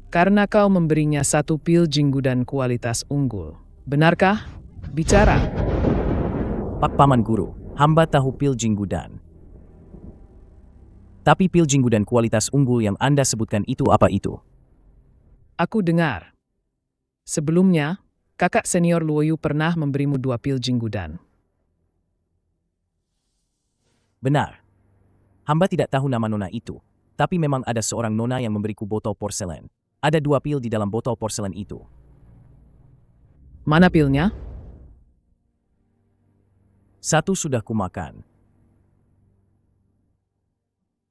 Karena kau memberinya 1 pil jinggudan kualitas unggul. Benarkah? Bicara. Pak Paman Guru, hamba tahu pil jinggudan. Tapi pil jinggudan kualitas unggul yang Anda sebutkan itu apa itu? Aku dengar. Sebelumnya, kakak senior Luoyu pernah memberimu 2 pil jinggudan. Benar. Hamba tidak tahu nama nona itu, tapi memang ada seorang nona yang memberiku botol porselen. Ada 2 pil di dalam botol porselen itu. Mana pilnya? 1 sudah kumakan.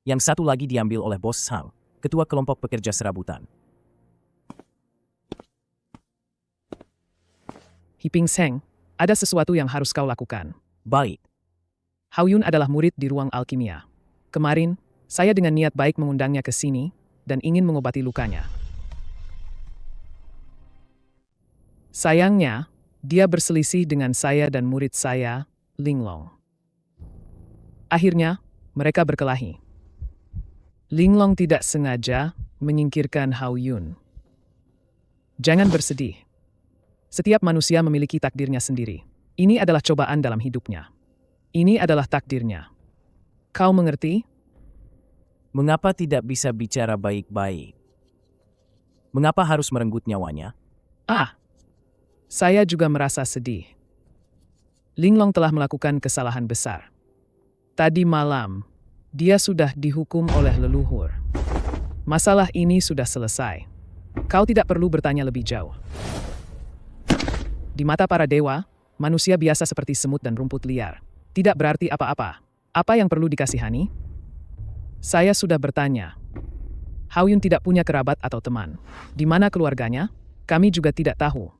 Yang 1 lagi diambil oleh Bos Sang, ketua kelompok pekerja serabutan. Hiping Seng, ada sesuatu yang harus kau lakukan. Baik. Hao Yun adalah murid di ruang alkimia. Kemarin, saya dengan niat baik mengundangnya ke sini dan ingin mengobati lukanya. Sayangnya, dia berselisih dengan saya dan murid saya, Linglong. Akhirnya, mereka berkelahi. Linglong tidak sengaja menyingkirkan Hao Yun. Jangan bersedih. Setiap manusia memiliki takdirnya sendiri. Ini adalah cobaan dalam hidupnya. Ini adalah takdirnya. Kau mengerti? Mengapa tidak bisa bicara baik-baik? Mengapa harus merenggut nyawanya? Saya juga merasa sedih. Linglong telah melakukan kesalahan besar. Tadi malam, dia sudah dihukum oleh leluhur. Masalah ini sudah selesai. Kau tidak perlu bertanya lebih jauh. Di mata para dewa, manusia biasa seperti semut dan rumput liar. Tidak berarti apa-apa. Apa yang perlu dikasihani? Saya sudah bertanya. Hao Yun tidak punya kerabat atau teman. Di mana keluarganya? Kami juga tidak tahu.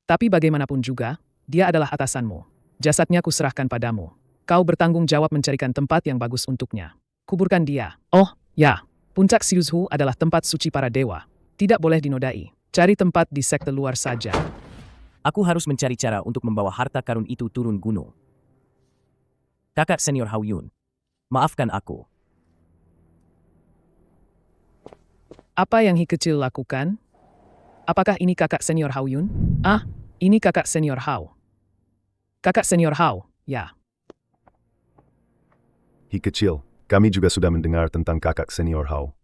Tapi bagaimanapun juga, dia adalah atasanmu. Jasadnya kuserahkan padamu. Kau bertanggung jawab mencarikan tempat yang bagus untuknya. Kuburkan dia. Oh, ya. Puncak Siuzhu adalah tempat suci para dewa. Tidak boleh dinodai. Cari tempat di sekte luar saja. Aku harus mencari cara untuk membawa harta karun itu turun gunung. Kakak senior Hao Yun, maafkan aku. Apa yang Hi kecil lakukan? Apakah ini kakak senior Hao Yun? Ini kakak senior Hao. Kakak senior Hao, ya. Hi kecil, kami juga sudah mendengar tentang kakak senior Hao.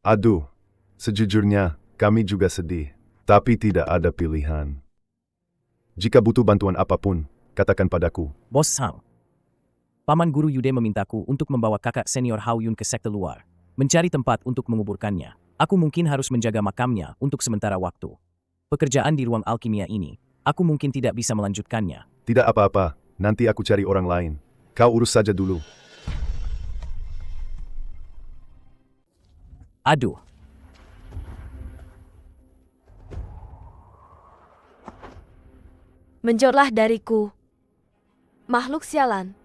Aduh, sejujurnya, kami juga sedih, tapi tidak ada pilihan. Jika butuh bantuan apapun, katakan padaku. Bos Sang, Paman Guru Yude memintaku untuk membawa kakak senior Hao Yun ke sekte luar, mencari tempat untuk menguburkannya. Aku mungkin harus menjaga makamnya untuk sementara waktu. Pekerjaan di ruang alkimia ini, aku mungkin tidak bisa melanjutkannya. Tidak apa-apa, nanti aku cari orang lain. Kau urus saja dulu. Aduh. Menjauhlah dariku. Makhluk sialan.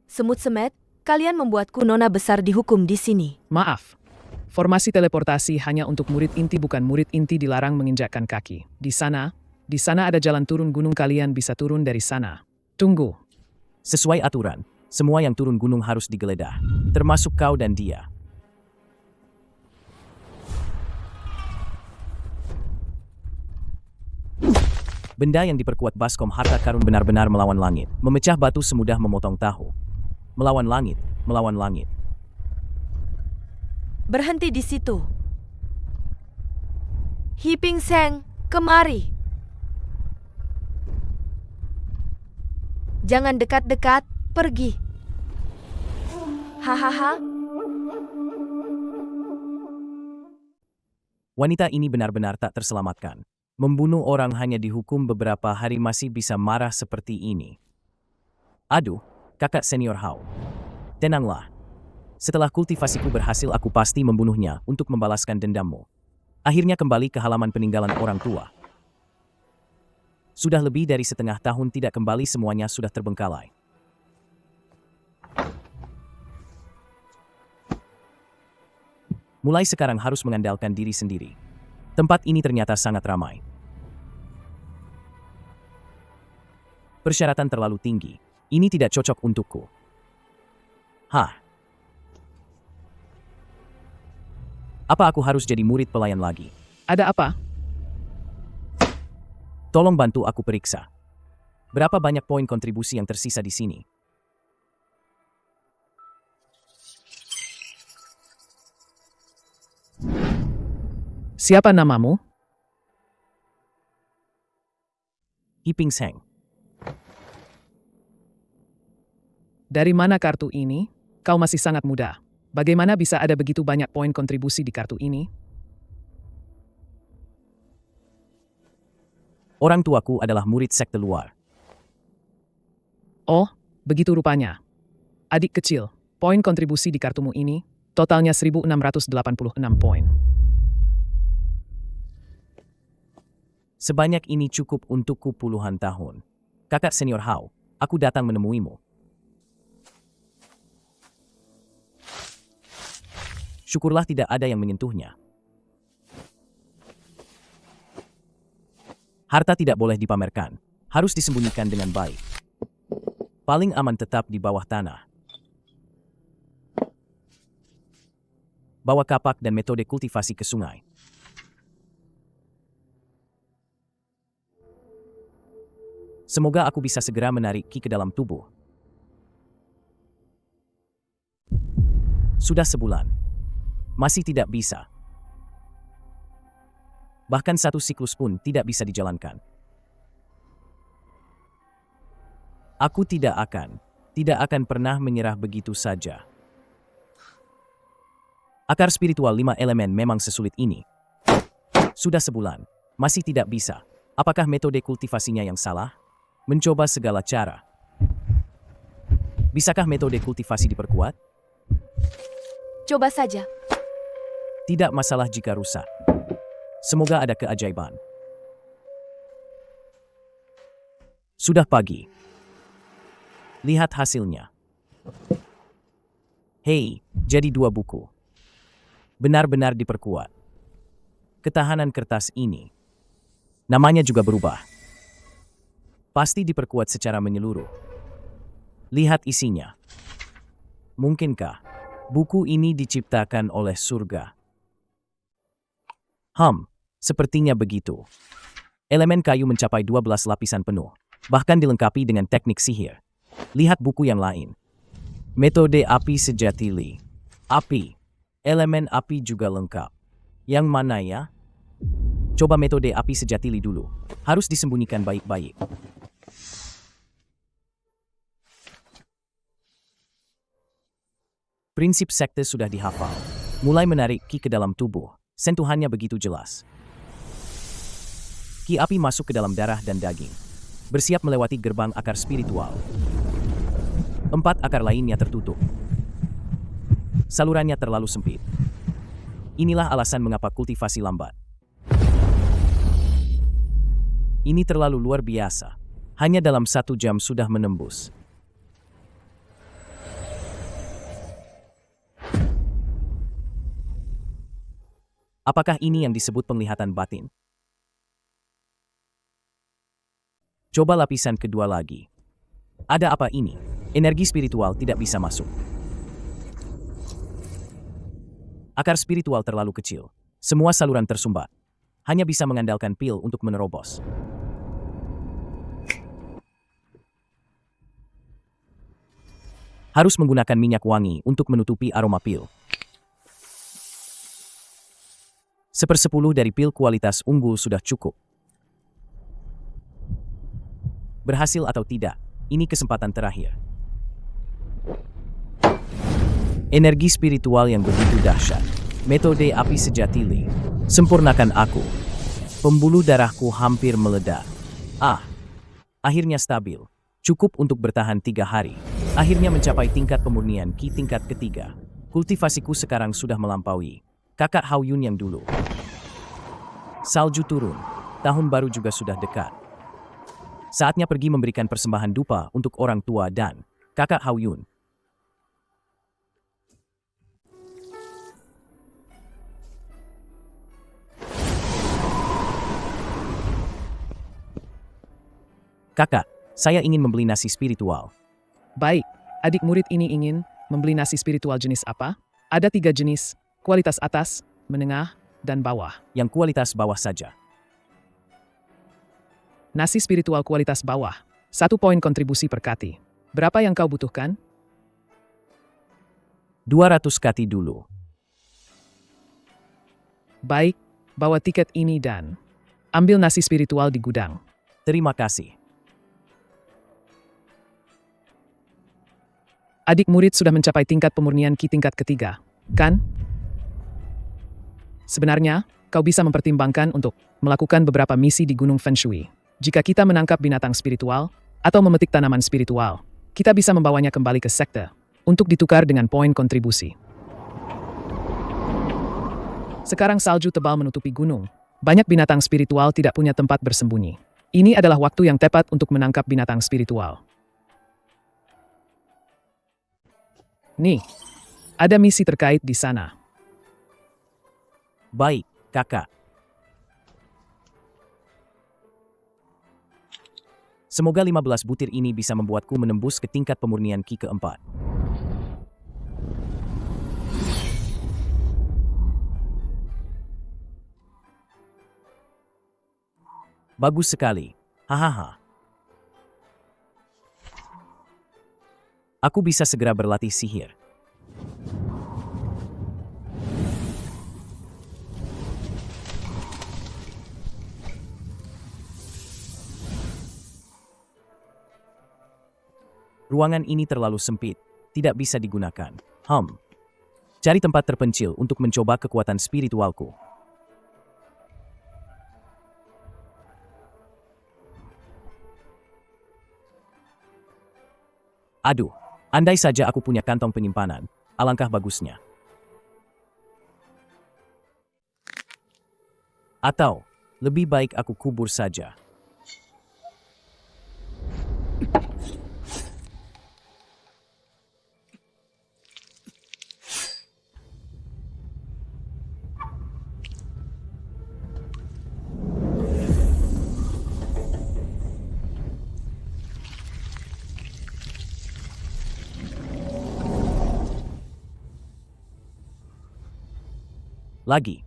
Semut semet, kalian membuatku nona besar dihukum di sini. Maaf. Formasi teleportasi hanya untuk murid inti, bukan murid inti dilarang menginjakkan kaki. Di sana ada jalan turun gunung, kalian bisa turun dari sana. Tunggu. Sesuai aturan, semua yang turun gunung harus digeledah, termasuk kau dan dia. Benda yang diperkuat baskom harta karun benar-benar melawan langit, memecah batu semudah memotong tahu. Melawan langit, melawan langit. Berhenti di situ. Hiping Seng, kemari. Jangan dekat-dekat, pergi. Hahaha. Wanita ini benar-benar tak terselamatkan. Membunuh orang hanya dihukum beberapa hari masih bisa marah seperti ini. Aduh, kakak senior Hao. Tenanglah. Setelah kultivasiku berhasil, aku pasti membunuhnya untuk membalaskan dendammu. Akhirnya kembali ke halaman peninggalan orang tua. Sudah lebih dari setengah tahun tidak kembali, semuanya sudah terbengkalai. Mulai sekarang harus mengandalkan diri sendiri. Tempat ini ternyata sangat ramai. Persyaratan terlalu tinggi. Ini tidak cocok untukku. Hah? Apa aku harus jadi murid pelayan lagi? Ada apa? Tolong bantu aku periksa. Berapa banyak poin kontribusi yang tersisa di sini? Siapa namamu? Iping Seng. Dari mana kartu ini? Kau masih sangat muda. Bagaimana bisa ada begitu banyak poin kontribusi di kartu ini? Orang tuaku adalah murid sekte luar. Oh, begitu rupanya. Adik kecil, poin kontribusi di kartumu ini totalnya 1686 poin. Sebanyak ini cukup untukku puluhan tahun. Kakak senior Hao, aku datang menemuimu. Syukurlah tidak ada yang menyentuhnya. Harta tidak boleh dipamerkan, harus disembunyikan dengan baik. Paling aman tetap di bawah tanah. Bawa kapak dan metode kultivasi ke sungai. Semoga aku bisa segera menarik Ki ke dalam tubuh. Sudah sebulan. Masih tidak bisa. Bahkan satu siklus pun tidak bisa dijalankan. Aku tidak akan pernah menyerah begitu saja. Akar spiritual 5 elemen memang sesulit ini. Sudah sebulan, masih tidak bisa. Apakah metode kultivasinya yang salah? Mencoba segala cara. Bisakah metode kultivasi diperkuat? Coba saja. Tidak masalah jika rusak. Semoga ada keajaiban. Sudah pagi. Lihat hasilnya. Hei, jadi 2 buku. Benar-benar diperkuat. Ketahanan kertas ini. Namanya juga berubah. Pasti diperkuat secara menyeluruh. Lihat isinya. Mungkinkah buku ini diciptakan oleh surga? Sepertinya begitu. Elemen kayu mencapai 12 lapisan penuh, bahkan dilengkapi dengan teknik sihir. Lihat buku yang lain. Metode api sejati Li. Api. Elemen api juga lengkap. Yang mana ya? Coba metode api sejati Li dulu. Harus disembunyikan baik-baik. Prinsip sekte sudah dihafal. Mulai menarik Ki ke dalam tubuh. Sentuhannya begitu jelas. Ki api masuk ke dalam darah dan daging. Bersiap melewati gerbang akar spiritual. 4 akar lainnya tertutup. Salurannya terlalu sempit. Inilah alasan mengapa kultivasi lambat. Ini terlalu luar biasa. Hanya dalam 1 jam sudah menembus. Apakah ini yang disebut penglihatan batin? Coba lapisan kedua lagi. Ada apa ini? Energi spiritual tidak bisa masuk. Akar spiritual terlalu kecil. Semua saluran tersumbat. Hanya bisa mengandalkan pil untuk menerobos. Harus menggunakan minyak wangi untuk menutupi aroma pil. 1/10 dari pil kualitas unggul sudah cukup. Berhasil atau tidak, ini kesempatan terakhir. Energi spiritual yang begitu dahsyat. Metode api sejati Li. Sempurnakan aku. Pembuluh darahku hampir meledak. Akhirnya stabil. Cukup untuk bertahan 3 hari. Akhirnya mencapai tingkat pemurnian Ki tingkat ketiga. Kultivasiku sekarang sudah melampaui Kakak Hao Yun yang dulu. Salju turun. Tahun baru juga sudah dekat. Saatnya pergi memberikan persembahan dupa untuk orang tua dan Kakak Hao Yun. Kakak, saya ingin membeli nasi spiritual. Baik, adik murid ini ingin membeli nasi spiritual jenis apa? Ada 3 jenis, kualitas atas, menengah, dan bawah. Yang kualitas bawah saja. Nasi spiritual kualitas bawah, 1 poin kontribusi per kati. Berapa yang kau butuhkan? 200 kati dulu. Baik, bawa tiket ini dan ambil nasi spiritual di gudang. Terima kasih. Adik murid sudah mencapai tingkat pemurnian Ki tingkat ketiga, kan? Sebenarnya, kau bisa mempertimbangkan untuk melakukan beberapa misi di Gunung Feng Shui. Jika kita menangkap binatang spiritual atau memetik tanaman spiritual, kita bisa membawanya kembali ke sekte untuk ditukar dengan poin kontribusi. Sekarang salju tebal menutupi gunung. Banyak binatang spiritual tidak punya tempat bersembunyi. Ini adalah waktu yang tepat untuk menangkap binatang spiritual. Nih, ada misi terkait di sana. Baik, kakak. Semoga 15 butir ini bisa membuatku menembus ke tingkat pemurnian Ki keempat. Bagus sekali. Hahaha. Aku bisa segera berlatih sihir. Ruangan ini terlalu sempit, tidak bisa digunakan. Cari tempat terpencil untuk mencoba kekuatan spiritualku. Aduh, andai saja aku punya kantong penyimpanan, alangkah bagusnya. Atau, lebih baik aku kubur saja. Lagi.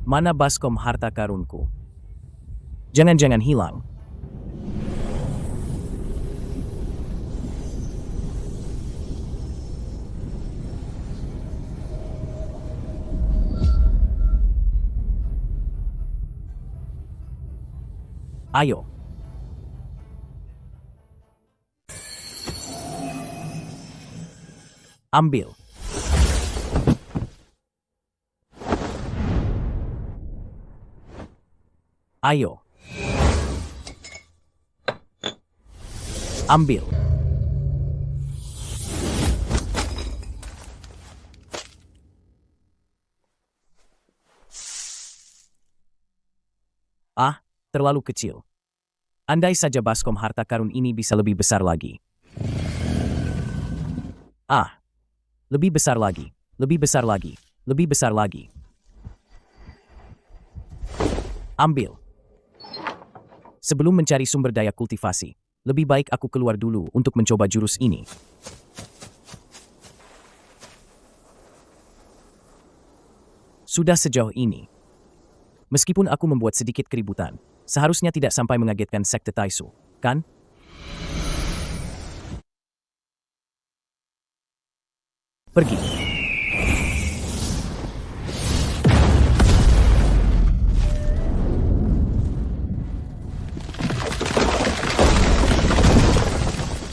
Mana baskom harta karunku? Jangan-jangan hilang. Ayo. Ambil. Ayo. Ambil. Terlalu kecil. Andai saja baskom harta karun ini bisa lebih besar lagi. Lebih besar lagi, lebih besar lagi, lebih besar lagi. Ambil. Sebelum mencari sumber daya kultivasi, lebih baik aku keluar dulu untuk mencoba jurus ini. Sudah sejauh ini. Meskipun aku membuat sedikit keributan, seharusnya tidak sampai mengagetkan sekte Taisu, kan? Pergi.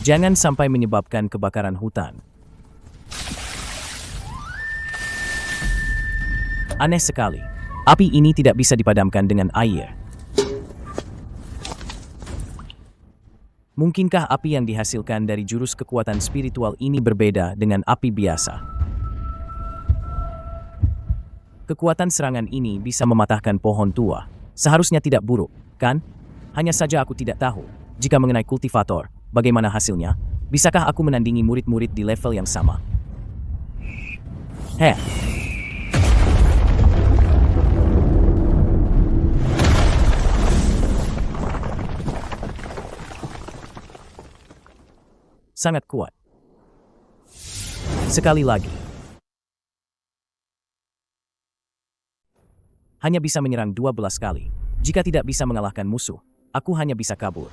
Jangan sampai menyebabkan kebakaran hutan. Aneh sekali. Api ini tidak bisa dipadamkan dengan air. Mungkinkah api yang dihasilkan dari jurus kekuatan spiritual ini berbeda dengan api biasa? Kekuatan serangan ini bisa mematahkan pohon tua. Seharusnya tidak buruk, kan? Hanya saja aku tidak tahu, jika mengenai kultivator, bagaimana hasilnya? Bisakah aku menandingi murid-murid di level yang sama? Heh. Sangat kuat. Sekali lagi. Hanya bisa menyerang 12 kali. Jika tidak bisa mengalahkan musuh, aku hanya bisa kabur.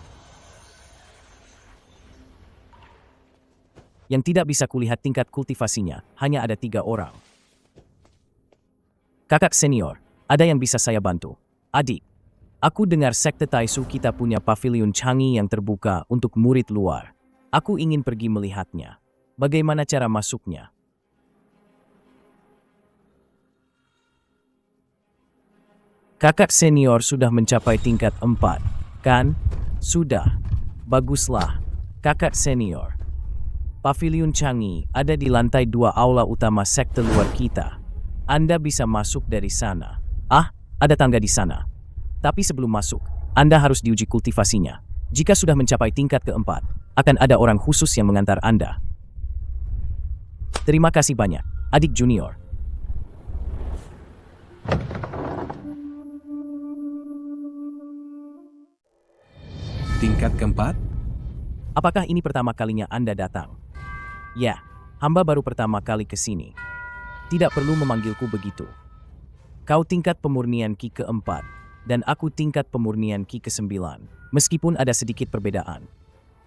Yang tidak bisa kulihat tingkat kultivasinya, hanya ada 3 orang. Kakak senior, ada yang bisa saya bantu? Adik, aku dengar sekte Taisu kita punya pavilion canggih yang terbuka untuk murid luar. Aku ingin pergi melihatnya. Bagaimana cara masuknya? Kakak senior sudah mencapai tingkat 4, kan? Sudah. Baguslah, kakak senior. Pavilion canggih ada di lantai 2 aula utama sekte luar kita. Anda bisa masuk dari sana. Ah, ada tangga di sana. Tapi sebelum masuk, Anda harus diuji kultivasinya. Jika sudah mencapai tingkat keempat, akan ada orang khusus yang mengantar Anda. Terima kasih banyak, adik junior. Tingkat keempat? Apakah ini pertama kalinya Anda datang? Ya, hamba baru pertama kali ke sini. Tidak perlu memanggilku begitu. Kau tingkat pemurnian Ki keempat, dan aku tingkat pemurnian Ki ke-9, meskipun ada sedikit perbedaan.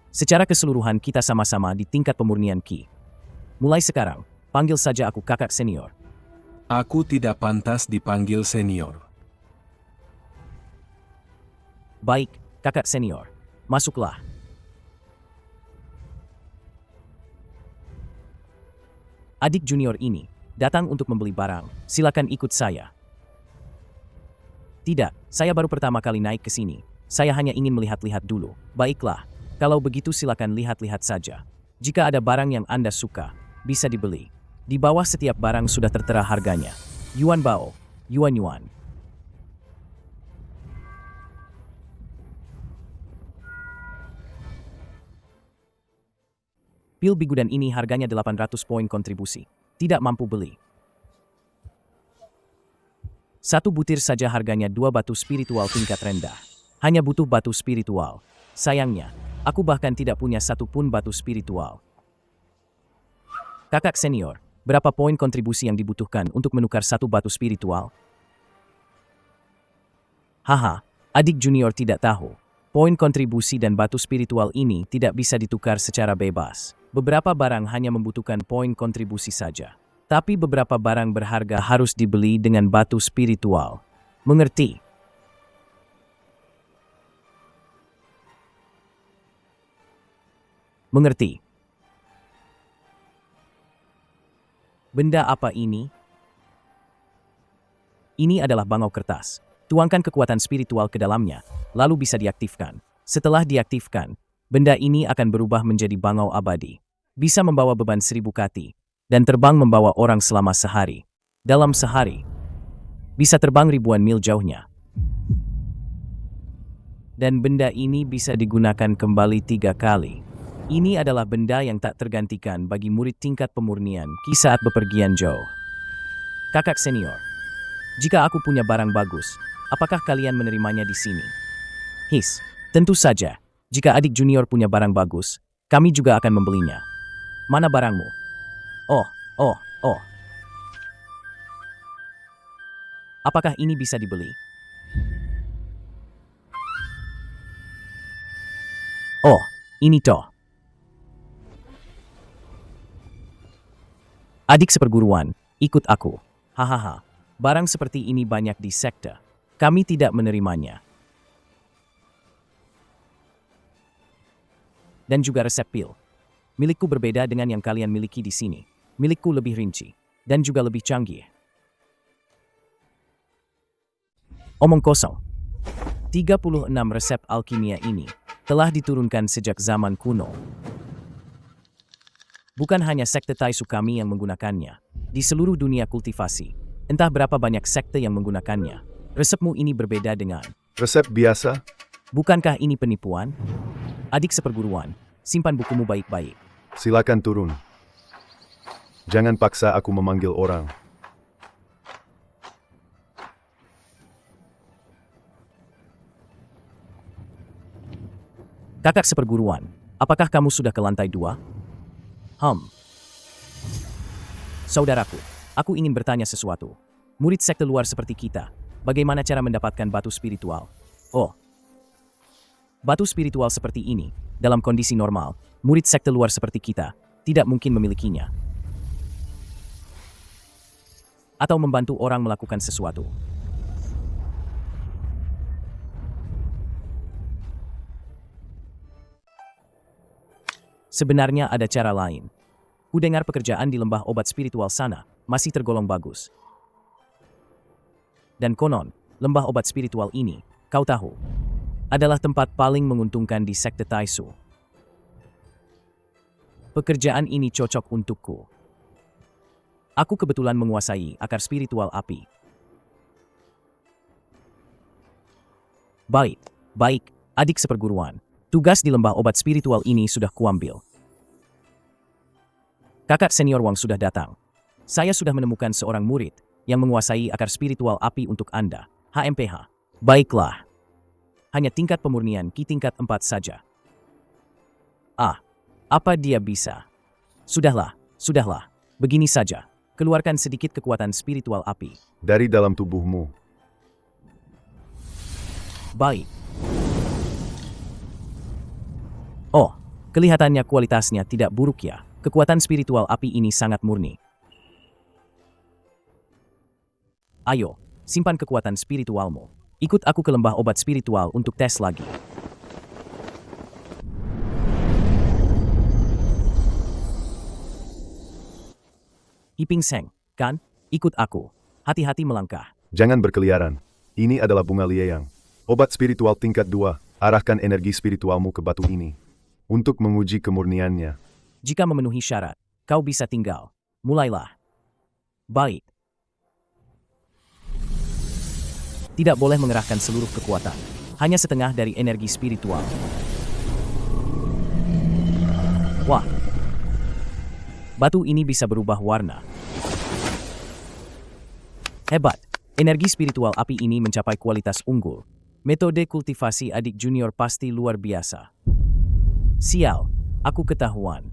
Secara keseluruhan kita sama-sama di tingkat pemurnian Ki. Mulai sekarang, panggil saja aku kakak senior. Aku tidak pantas dipanggil senior. Baik, kakak senior. Masuklah. Adik junior ini datang untuk membeli barang. Silakan ikut saya. Tidak, saya baru pertama kali naik ke sini. Saya hanya ingin melihat-lihat dulu. Baiklah, kalau begitu silakan lihat-lihat saja. Jika ada barang yang Anda suka, bisa dibeli. Di bawah setiap barang sudah tertera harganya. Yuan bao, yuan-yuan. Pil bigudan ini harganya 800 poin kontribusi. Tidak mampu beli. 1 butir saja harganya 2 batu spiritual tingkat rendah. Hanya butuh batu spiritual. Sayangnya, aku bahkan tidak punya 1 pun batu spiritual. Kakak senior, berapa poin kontribusi yang dibutuhkan untuk menukar 1 batu spiritual? Haha, adik junior tidak tahu. Poin kontribusi dan batu spiritual ini tidak bisa ditukar secara bebas. Beberapa barang hanya membutuhkan poin kontribusi saja. Tapi beberapa barang berharga harus dibeli dengan batu spiritual. Mengerti? Mengerti? Benda apa ini? Ini adalah bangau kertas. Tuangkan kekuatan spiritual ke dalamnya, lalu bisa diaktifkan. Setelah diaktifkan, benda ini akan berubah menjadi bangau abadi. Bisa membawa beban 1000 kati, dan terbang membawa orang selama sehari. Dalam sehari, bisa terbang ribuan mil jauhnya. Dan benda ini bisa digunakan kembali 3 kali. Ini adalah benda yang tak tergantikan bagi murid tingkat pemurnian Ki saat bepergian jauh. Kakak senior, jika aku punya barang bagus, apakah kalian menerimanya di sini? His, tentu saja. Jika adik junior punya barang bagus, kami juga akan membelinya. Mana barangmu? Oh. Apakah ini bisa dibeli? Oh, ini toh. Adik seperguruan, ikut aku. Hahaha, barang seperti ini banyak di sekte. Kami tidak menerimanya. Dan juga resep pil. Milikku berbeda dengan yang kalian miliki di sini. Milikku lebih rinci, dan juga lebih canggih. Omong kosong. 36 resep alkimia ini telah diturunkan sejak zaman kuno. Bukan hanya sekte Taisu kami yang menggunakannya. Di seluruh dunia kultivasi, entah berapa banyak sekte yang menggunakannya. Resepmu ini berbeda dengan... Resep biasa? Bukankah ini penipuan? Adik seperguruan, simpan bukumu baik-baik. Silakan turun. Jangan paksa aku memanggil orang. Kakak seperguruan, apakah kamu sudah ke lantai 2? Saudaraku, aku ingin bertanya sesuatu. Murid sekte luar seperti kita, bagaimana cara mendapatkan batu spiritual? Oh, batu spiritual seperti ini, dalam kondisi normal, murid sekte luar seperti kita, tidak mungkin memilikinya. Atau membantu orang melakukan sesuatu. Sebenarnya ada cara lain. Kudengar pekerjaan di lembah obat spiritual sana masih tergolong bagus. Dan konon, lembah obat spiritual ini, kau tahu, adalah tempat paling menguntungkan di sekte Taisu. Pekerjaan ini cocok untukku. Aku kebetulan menguasai akar spiritual api. Baik, adik seperguruan. Tugas di lembah obat spiritual ini sudah kuambil. Kakak senior Wang sudah datang. Saya sudah menemukan seorang murid yang menguasai akar spiritual api untuk Anda, HMPH. Baiklah. Hanya tingkat pemurnian Ki tingkat 4 saja. Apa dia bisa? Sudahlah. Begini saja. Keluarkan sedikit kekuatan spiritual api. Dari dalam tubuhmu. Baik. Oh, kelihatannya kualitasnya tidak buruk ya. Kekuatan spiritual api ini sangat murni. Ayo, simpan kekuatan spiritualmu. Ikut aku ke lembah obat spiritual untuk tes lagi. Iping Seng, kan? Ikut aku. Hati-hati melangkah. Jangan berkeliaran. Ini adalah bunga lieyang. Obat spiritual tingkat 2. Arahkan energi spiritualmu ke batu ini. Untuk menguji kemurniannya. Jika memenuhi syarat, kau bisa tinggal. Mulailah. Baik. Tidak boleh mengerahkan seluruh kekuatan. Hanya setengah dari energi spiritual. Wah. Batu ini bisa berubah warna. Hebat. Energi spiritual api ini mencapai kualitas unggul. Metode kultivasi adik junior pasti luar biasa. Sial, aku ketahuan.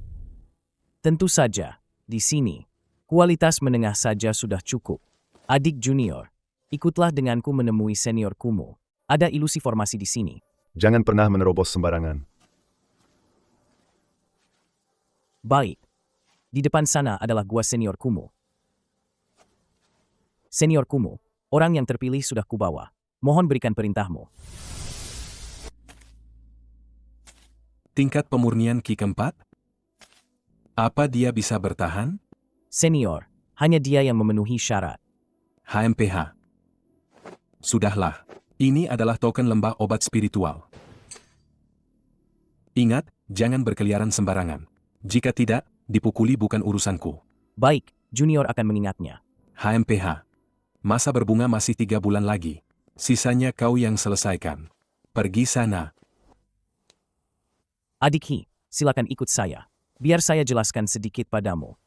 Tentu saja, di sini, kualitas menengah saja sudah cukup. Adik junior, ikutlah denganku menemui seniorkumu. Ada ilusi formasi di sini. Jangan pernah menerobos sembarangan. Baik. Di depan sana adalah gua seniorkumu. Seniorkumu, orang yang terpilih sudah kubawa. Mohon berikan perintahmu. Tingkat pemurnian Ki keempat? Apa dia bisa bertahan? Senior, hanya dia yang memenuhi syarat. HMPH. Sudahlah, ini adalah token lembah obat spiritual. Ingat, jangan berkeliaran sembarangan. Jika tidak, dipukuli bukan urusanku. Baik, junior akan mengingatnya. HMPH. Masa berbunga masih 3 bulan lagi. Sisanya kau yang selesaikan. Pergi sana. Adik Hi, silakan ikut saya. Biar saya jelaskan sedikit padamu.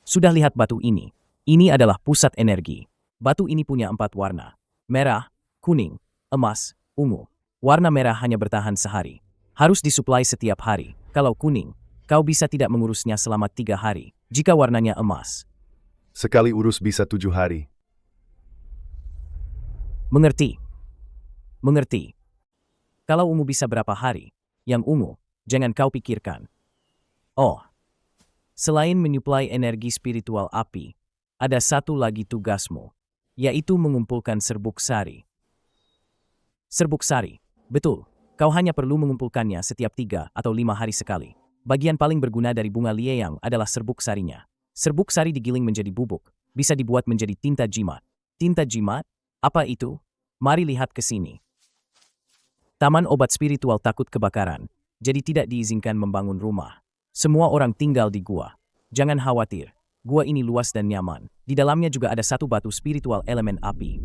Sudah lihat batu ini? Ini adalah pusat energi. Batu ini punya 4 warna. Merah, kuning, emas, ungu. Warna merah hanya bertahan sehari. Harus disuplai setiap hari. Kalau kuning, kau bisa tidak mengurusnya selama 3 hari. Jika warnanya emas. Sekali urus bisa 7 hari. Mengerti? Mengerti. Kalau ungu bisa berapa hari? Yang ungu, jangan kau pikirkan. Oh, selain menyuplai energi spiritual api, ada satu lagi tugasmu, yaitu mengumpulkan serbuk sari. Serbuk sari, betul. Kau hanya perlu mengumpulkannya setiap 3 atau 5 hari sekali. Bagian paling berguna dari bunga lieyang adalah serbuk sarinya. Serbuk sari digiling menjadi bubuk, bisa dibuat menjadi tinta jimat. Tinta jimat? Apa itu? Mari lihat ke sini. Taman obat spiritual takut kebakaran, jadi tidak diizinkan membangun rumah. Semua orang tinggal di gua. Jangan khawatir, gua ini luas dan nyaman. Di dalamnya juga ada satu batu spiritual elemen api.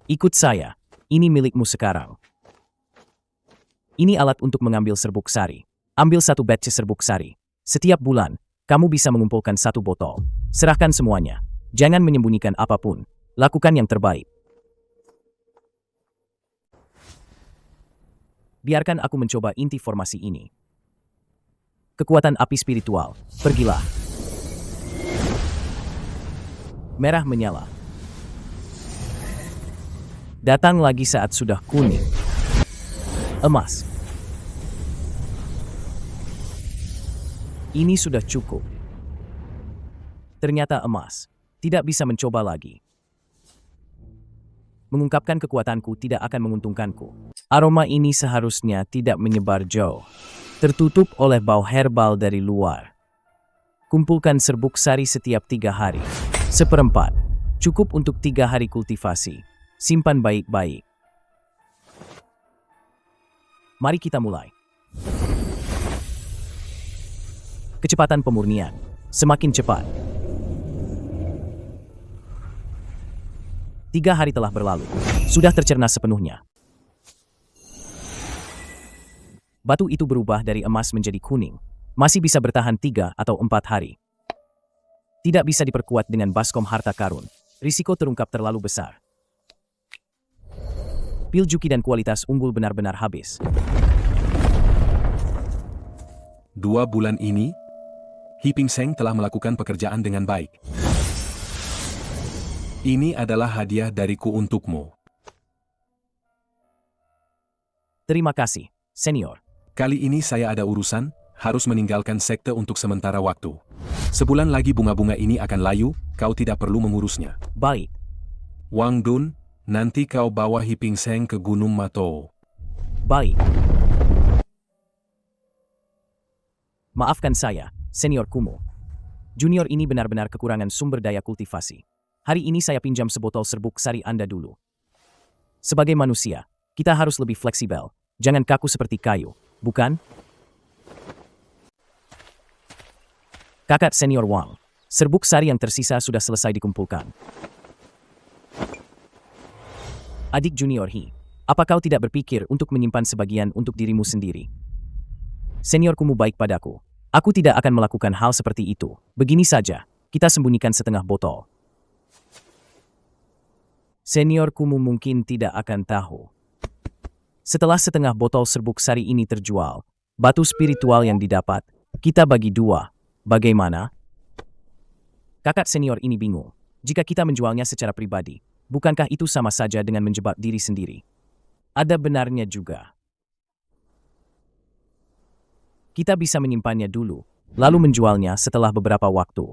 Ikut saya. Ini milikmu sekarang. Ini alat untuk mengambil serbuk sari. Ambil 1 batch serbuk sari. Setiap bulan, kamu bisa mengumpulkan 1 botol. Serahkan semuanya. Jangan menyembunyikan apapun. Lakukan yang terbaik. Biarkan aku mencoba inti formasi ini. Kekuatan api spiritual. Pergilah. Merah menyala. Datang lagi saat sudah kuning. Emas. Ini sudah cukup. Ternyata emas. Tidak bisa mencoba lagi. Mengungkapkan kekuatanku tidak akan menguntungkanku. Aroma ini seharusnya tidak menyebar jauh. Tertutup oleh bau herbal dari luar. Kumpulkan serbuk sari setiap 3 hari. 1/4. Cukup untuk 3 hari kultivasi. Simpan baik-baik. Mari kita mulai. Kecepatan pemurnian. Semakin cepat. 3 hari telah berlalu. Sudah tercerna sepenuhnya. Batu itu berubah dari emas menjadi kuning. Masih bisa bertahan 3 atau 4 hari. Tidak bisa diperkuat dengan baskom harta karun. Risiko terungkap terlalu besar. Pil Juki dan kualitas unggul benar-benar habis. 2 bulan ini, Hiping Seng telah melakukan pekerjaan dengan baik. Ini adalah hadiah dariku untukmu. Terima kasih, senior. Kali ini saya ada urusan, harus meninggalkan sekte untuk sementara waktu. Sebulan lagi bunga-bunga ini akan layu, kau tidak perlu mengurusnya. Baik. Wang Dun, nanti kau bawa Hiping Seng ke Gunung Matou. Baik. Maafkan saya, senior Kumo. Junior ini benar-benar kekurangan sumber daya kultivasi. Hari ini saya pinjam sebotol serbuk sari Anda dulu. Sebagai manusia, kita harus lebih fleksibel. Jangan kaku seperti kayu, bukan? Kakak senior Wang, serbuk sari yang tersisa sudah selesai dikumpulkan. Adik junior He, apa kau tidak berpikir untuk menyimpan sebagian untuk dirimu sendiri? Senior Kumu baik padaku. Aku tidak akan melakukan hal seperti itu. Begini saja, kita sembunyikan setengah botol. Senior Kumu mungkin tidak akan tahu. Setelah setengah botol serbuk sari ini terjual, batu spiritual yang didapat, kita bagi 2. Bagaimana? Kakak senior ini bingung. Jika kita menjualnya secara pribadi, bukankah itu sama saja dengan menjebak diri sendiri? Ada benarnya juga. Kita bisa menyimpannya dulu, lalu menjualnya setelah beberapa waktu.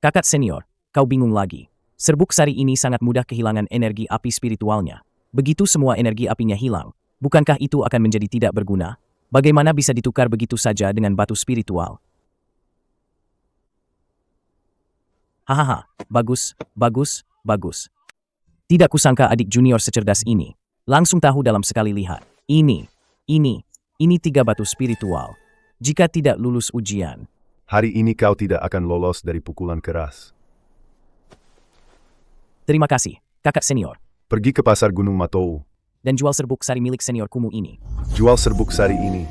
Kakak senior, kau bingung lagi. Serbuk sari ini sangat mudah kehilangan energi api spiritualnya. Begitu semua energi apinya hilang, bukankah itu akan menjadi tidak berguna? Bagaimana bisa ditukar begitu saja dengan batu spiritual? Hahaha, bagus, bagus, bagus. Tidak kusangka adik junior secerdas ini. Langsung tahu dalam sekali lihat. Ini 3 batu spiritual. Jika tidak lulus ujian, Hari ini kau tidak akan lolos dari pukulan keras. terima kasih, kakak senior. Pergi ke pasar Gunung Matou. Dan jual serbuk sari milik senior Kumu ini. Jual serbuk sari ini.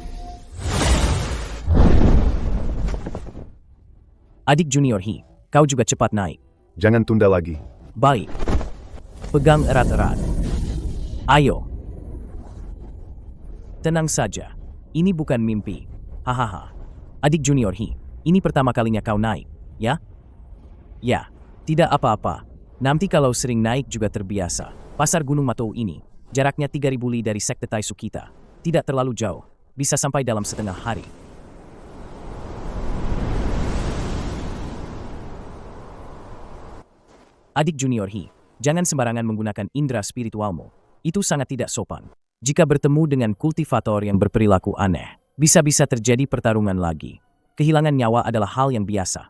Adik junior He, kau juga cepat naik. Jangan tunda lagi. Baik. Pegang erat-erat. Ayo. Tenang saja. Ini bukan mimpi. Hahaha. Adik junior He, ini pertama kalinya kau naik, ya? Ya, tidak apa-apa. Nanti kalau sering naik juga terbiasa. Pasar Gunung Matou ini, jaraknya 3.000 li dari sekte Taisu kita. Tidak terlalu jauh. Bisa sampai dalam setengah hari. Adik junior He, jangan sembarangan menggunakan indera spiritualmu. Itu sangat tidak sopan. Jika bertemu dengan kultivator yang berperilaku aneh, bisa-bisa terjadi pertarungan lagi. Kehilangan nyawa adalah hal yang biasa.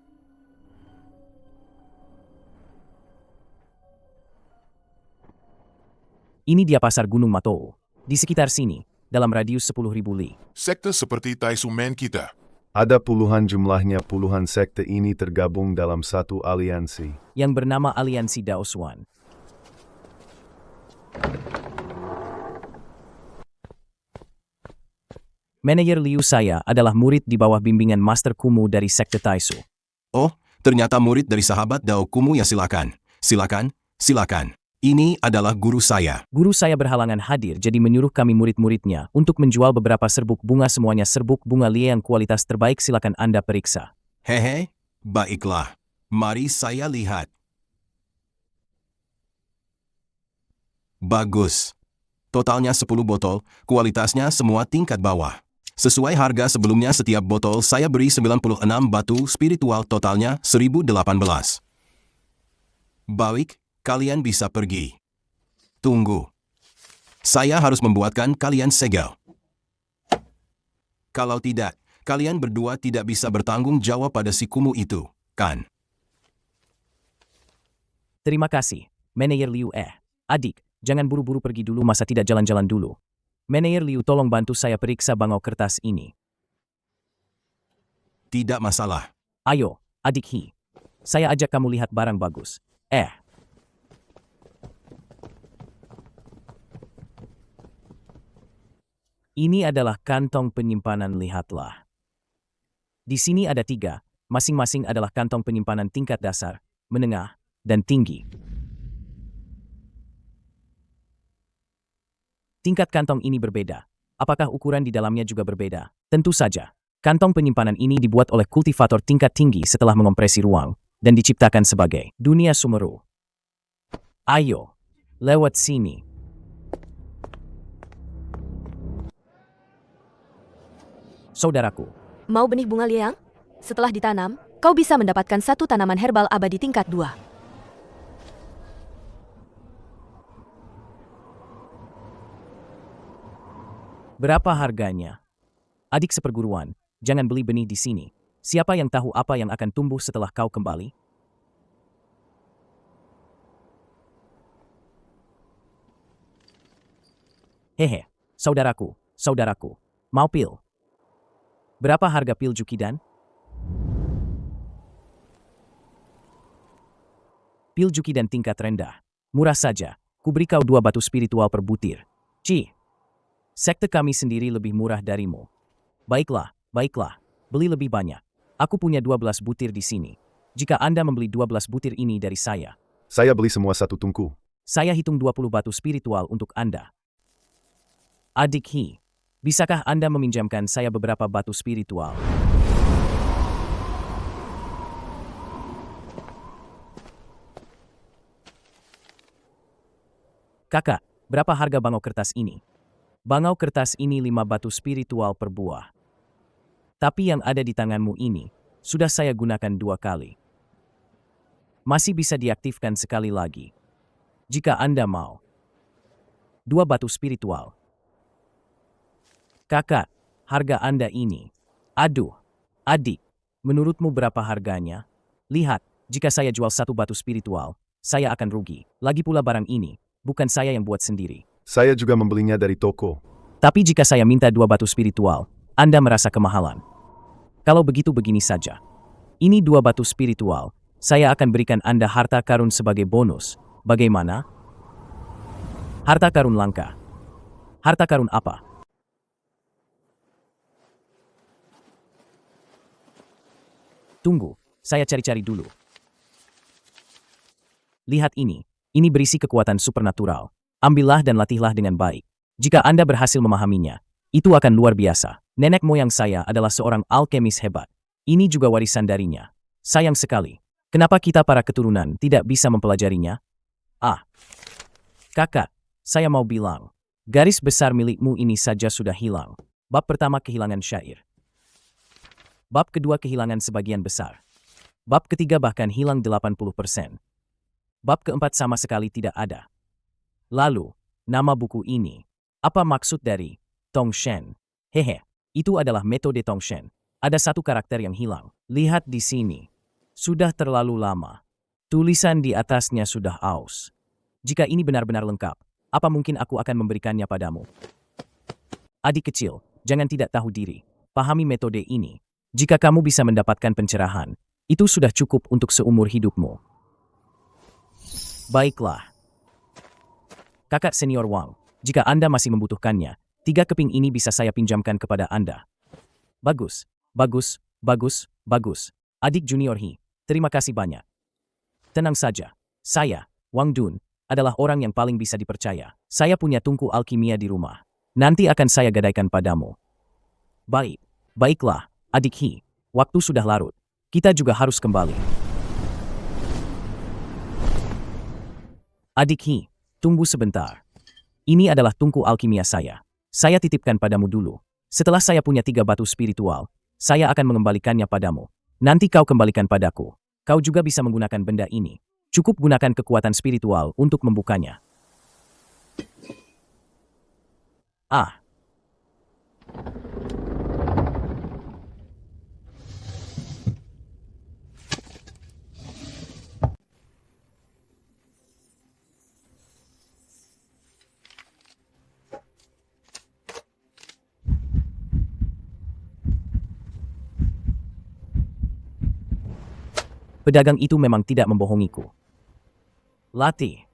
Ini dia pasar Gunung Matou. Di sekitar sini, dalam radius 10.000 li. Sekte seperti Taisumen kita. Ada puluhan jumlahnya, puluhan sekte ini tergabung dalam satu aliansi. Yang bernama Aliansi Daosuan. Manajer Liu saya adalah murid di bawah bimbingan Master Kumu dari Sekte Taisu. Oh, ternyata murid dari sahabat Dao Kumu ya, silakan. Silakan, silakan. Ini adalah guru saya. Guru saya berhalangan hadir jadi menyuruh kami murid-muridnya untuk menjual beberapa serbuk bunga, semuanya serbuk bunga Lie yang kualitas terbaik, silakan Anda periksa. Hehe, baiklah. Mari saya lihat. Bagus. Totalnya 10 botol, kualitasnya semua tingkat bawah. Sesuai harga sebelumnya, setiap botol saya beri 96 batu spiritual, totalnya 1018. Baik, kalian bisa pergi. Tunggu. Saya harus membuatkan kalian segel. Kalau tidak, kalian berdua tidak bisa bertanggung jawab pada si Kumu itu, kan? Terima kasih, Manajer Liu. Adik, jangan buru-buru pergi dulu, masa tidak jalan-jalan dulu? Manajer Liu, tolong bantu saya periksa bangau kertas ini. Tidak masalah. Ayo, adik Hi. Saya ajak kamu lihat barang bagus. Ini adalah kantong penyimpanan, lihatlah. Di sini ada 3, masing-masing adalah kantong penyimpanan tingkat dasar, menengah, dan tinggi. Tingkat kantong ini berbeda. Apakah ukuran di dalamnya juga berbeda? Tentu saja. Kantong penyimpanan ini dibuat oleh kultivator tingkat tinggi setelah mengompresi ruang dan diciptakan sebagai dunia Sumeru. Ayo, lewat sini. Saudaraku, Mau benih bunga liang? Setelah ditanam, kau bisa mendapatkan 1 tanaman herbal abadi tingkat 2. berapa harganya? Adik seperguruan, jangan beli benih di sini. Siapa yang tahu apa yang akan tumbuh setelah kau kembali? Hehe, saudaraku, mau pil? Berapa harga pil Jukidan? Pil Jukidan tingkat rendah. Murah saja, kuberi kau 2 batu spiritual per butir. Sekte kami sendiri lebih murah darimu. Baiklah, beli lebih banyak. Aku punya 12 butir di sini. Jika Anda membeli 12 butir ini dari saya beli semua 1 tungku. saya hitung 20 batu spiritual untuk Anda. Adik Hi, bisakah Anda meminjamkan saya beberapa batu spiritual? Kakak, berapa harga bangau kertas ini? Bangau kertas ini 5 batu spiritual per buah. Tapi yang ada di tanganmu ini, sudah saya gunakan 2 kali. Masih bisa diaktifkan sekali lagi. Jika Anda mau. 2 batu spiritual. Kakak, harga Anda ini. Aduh, adik, menurutmu berapa harganya? Lihat, jika saya jual 1 batu spiritual, saya akan rugi. Lagi pula barang ini, bukan saya yang buat sendiri. Saya juga membelinya dari toko. Tapi jika saya minta 2 batu spiritual, Anda merasa kemahalan. Kalau begitu begini saja. Ini 2 batu spiritual, saya akan berikan Anda harta karun sebagai bonus. Bagaimana? Harta karun langka. Harta karun apa? Tunggu, saya cari-cari dulu. Lihat ini berisi kekuatan supernatural. Ambillah dan latihlah dengan baik. Jika Anda berhasil memahaminya, itu akan luar biasa. Nenek moyang saya adalah seorang alkemis hebat. Ini juga warisan darinya. Sayang sekali. Kenapa kita para keturunan tidak bisa mempelajarinya? Kakak, saya mau bilang, garis besar milikmu ini saja sudah hilang. Bab pertama kehilangan syair. Bab kedua kehilangan sebagian besar. Bab ketiga bahkan hilang 80%. Bab keempat sama sekali tidak ada. Lalu, nama buku ini, apa maksud dari Tongshen? Hehe, itu adalah metode Tongshen. Ada 1 karakter yang hilang. Lihat di sini. Sudah terlalu lama. Tulisan di atasnya sudah aus. Jika ini benar-benar lengkap, apa mungkin aku akan memberikannya padamu? Adik kecil, jangan tidak tahu diri. Pahami metode ini. Jika kamu bisa mendapatkan pencerahan, itu sudah cukup untuk seumur hidupmu. Baiklah. Kakak senior Wang, jika Anda masih membutuhkannya, 3 keping ini bisa saya pinjamkan kepada Anda. Bagus, bagus, bagus, bagus. Adik junior He, terima kasih banyak. Tenang saja, saya, Wang Dun, adalah orang yang paling bisa dipercaya. Saya punya tungku alkimia di rumah. Nanti akan saya gadaikan padamu. Baik, baiklah, adik He. Waktu sudah larut. Kita juga harus kembali. Adik He, tunggu sebentar. Ini adalah tungku alkimia saya. Saya titipkan padamu dulu. Setelah saya punya 3 batu spiritual, saya akan mengembalikannya padamu. Nanti kau kembalikan padaku. Kau juga bisa menggunakan benda ini. Cukup gunakan kekuatan spiritual untuk membukanya. Ah. Pedagang itu memang tidak membohongiku. Latih.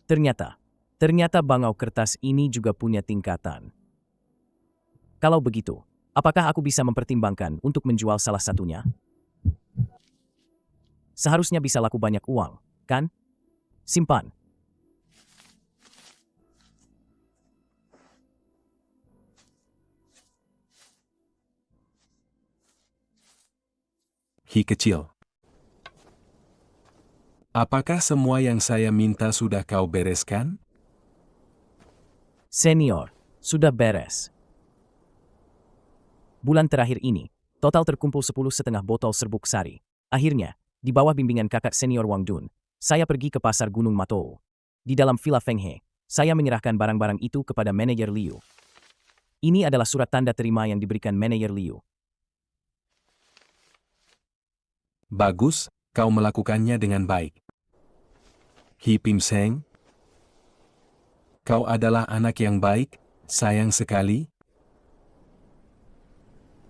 Ternyata bangau kertas ini juga punya tingkatan. Kalau begitu, apakah aku bisa mempertimbangkan untuk menjual salah satunya? Seharusnya bisa laku banyak uang, kan? Simpan. Hi kecil. Apakah semua yang saya minta sudah kau bereskan? Senior, sudah beres. Bulan terakhir ini, total terkumpul 10,5 botol serbuk sari. Akhirnya, di bawah bimbingan kakak senior Wang Dun, saya pergi ke pasar Gunung Matou. Di dalam Villa Feng He, saya menyerahkan barang-barang itu kepada manajer Liu. Ini adalah surat tanda terima yang diberikan manajer Liu. Bagus, kau melakukannya dengan baik. Hi Pim Seng, kau adalah anak yang baik, sayang sekali.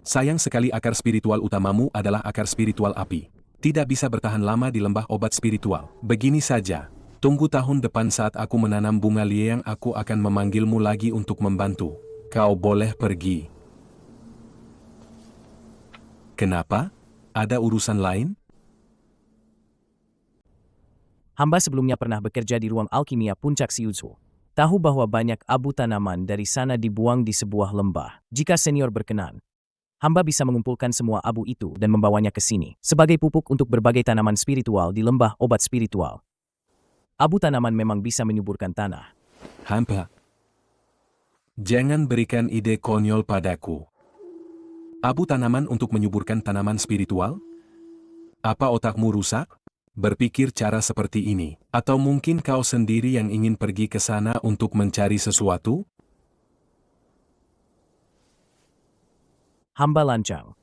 Sayang sekali akar spiritual utamamu adalah akar spiritual api. Tidak bisa bertahan lama di lembah obat spiritual. Begini saja, tunggu tahun depan saat aku menanam bunga liang, aku akan memanggilmu lagi untuk membantu. Kau boleh pergi. Kenapa? Ada urusan lain? Hamba sebelumnya pernah bekerja di ruang alkimia Puncak Siuzu. Tahu bahwa banyak abu tanaman dari sana dibuang di sebuah lembah. Jika senior berkenan, hamba bisa mengumpulkan semua abu itu dan membawanya ke sini sebagai pupuk untuk berbagai tanaman spiritual di lembah obat spiritual. Abu tanaman memang bisa menyuburkan tanah. Hamba, jangan berikan ide konyol padaku. Abu tanaman untuk menyuburkan tanaman spiritual? Apa otakmu rusak? Berpikir cara seperti ini, atau mungkin kau sendiri yang ingin pergi ke sana untuk mencari sesuatu? Hamba lancang.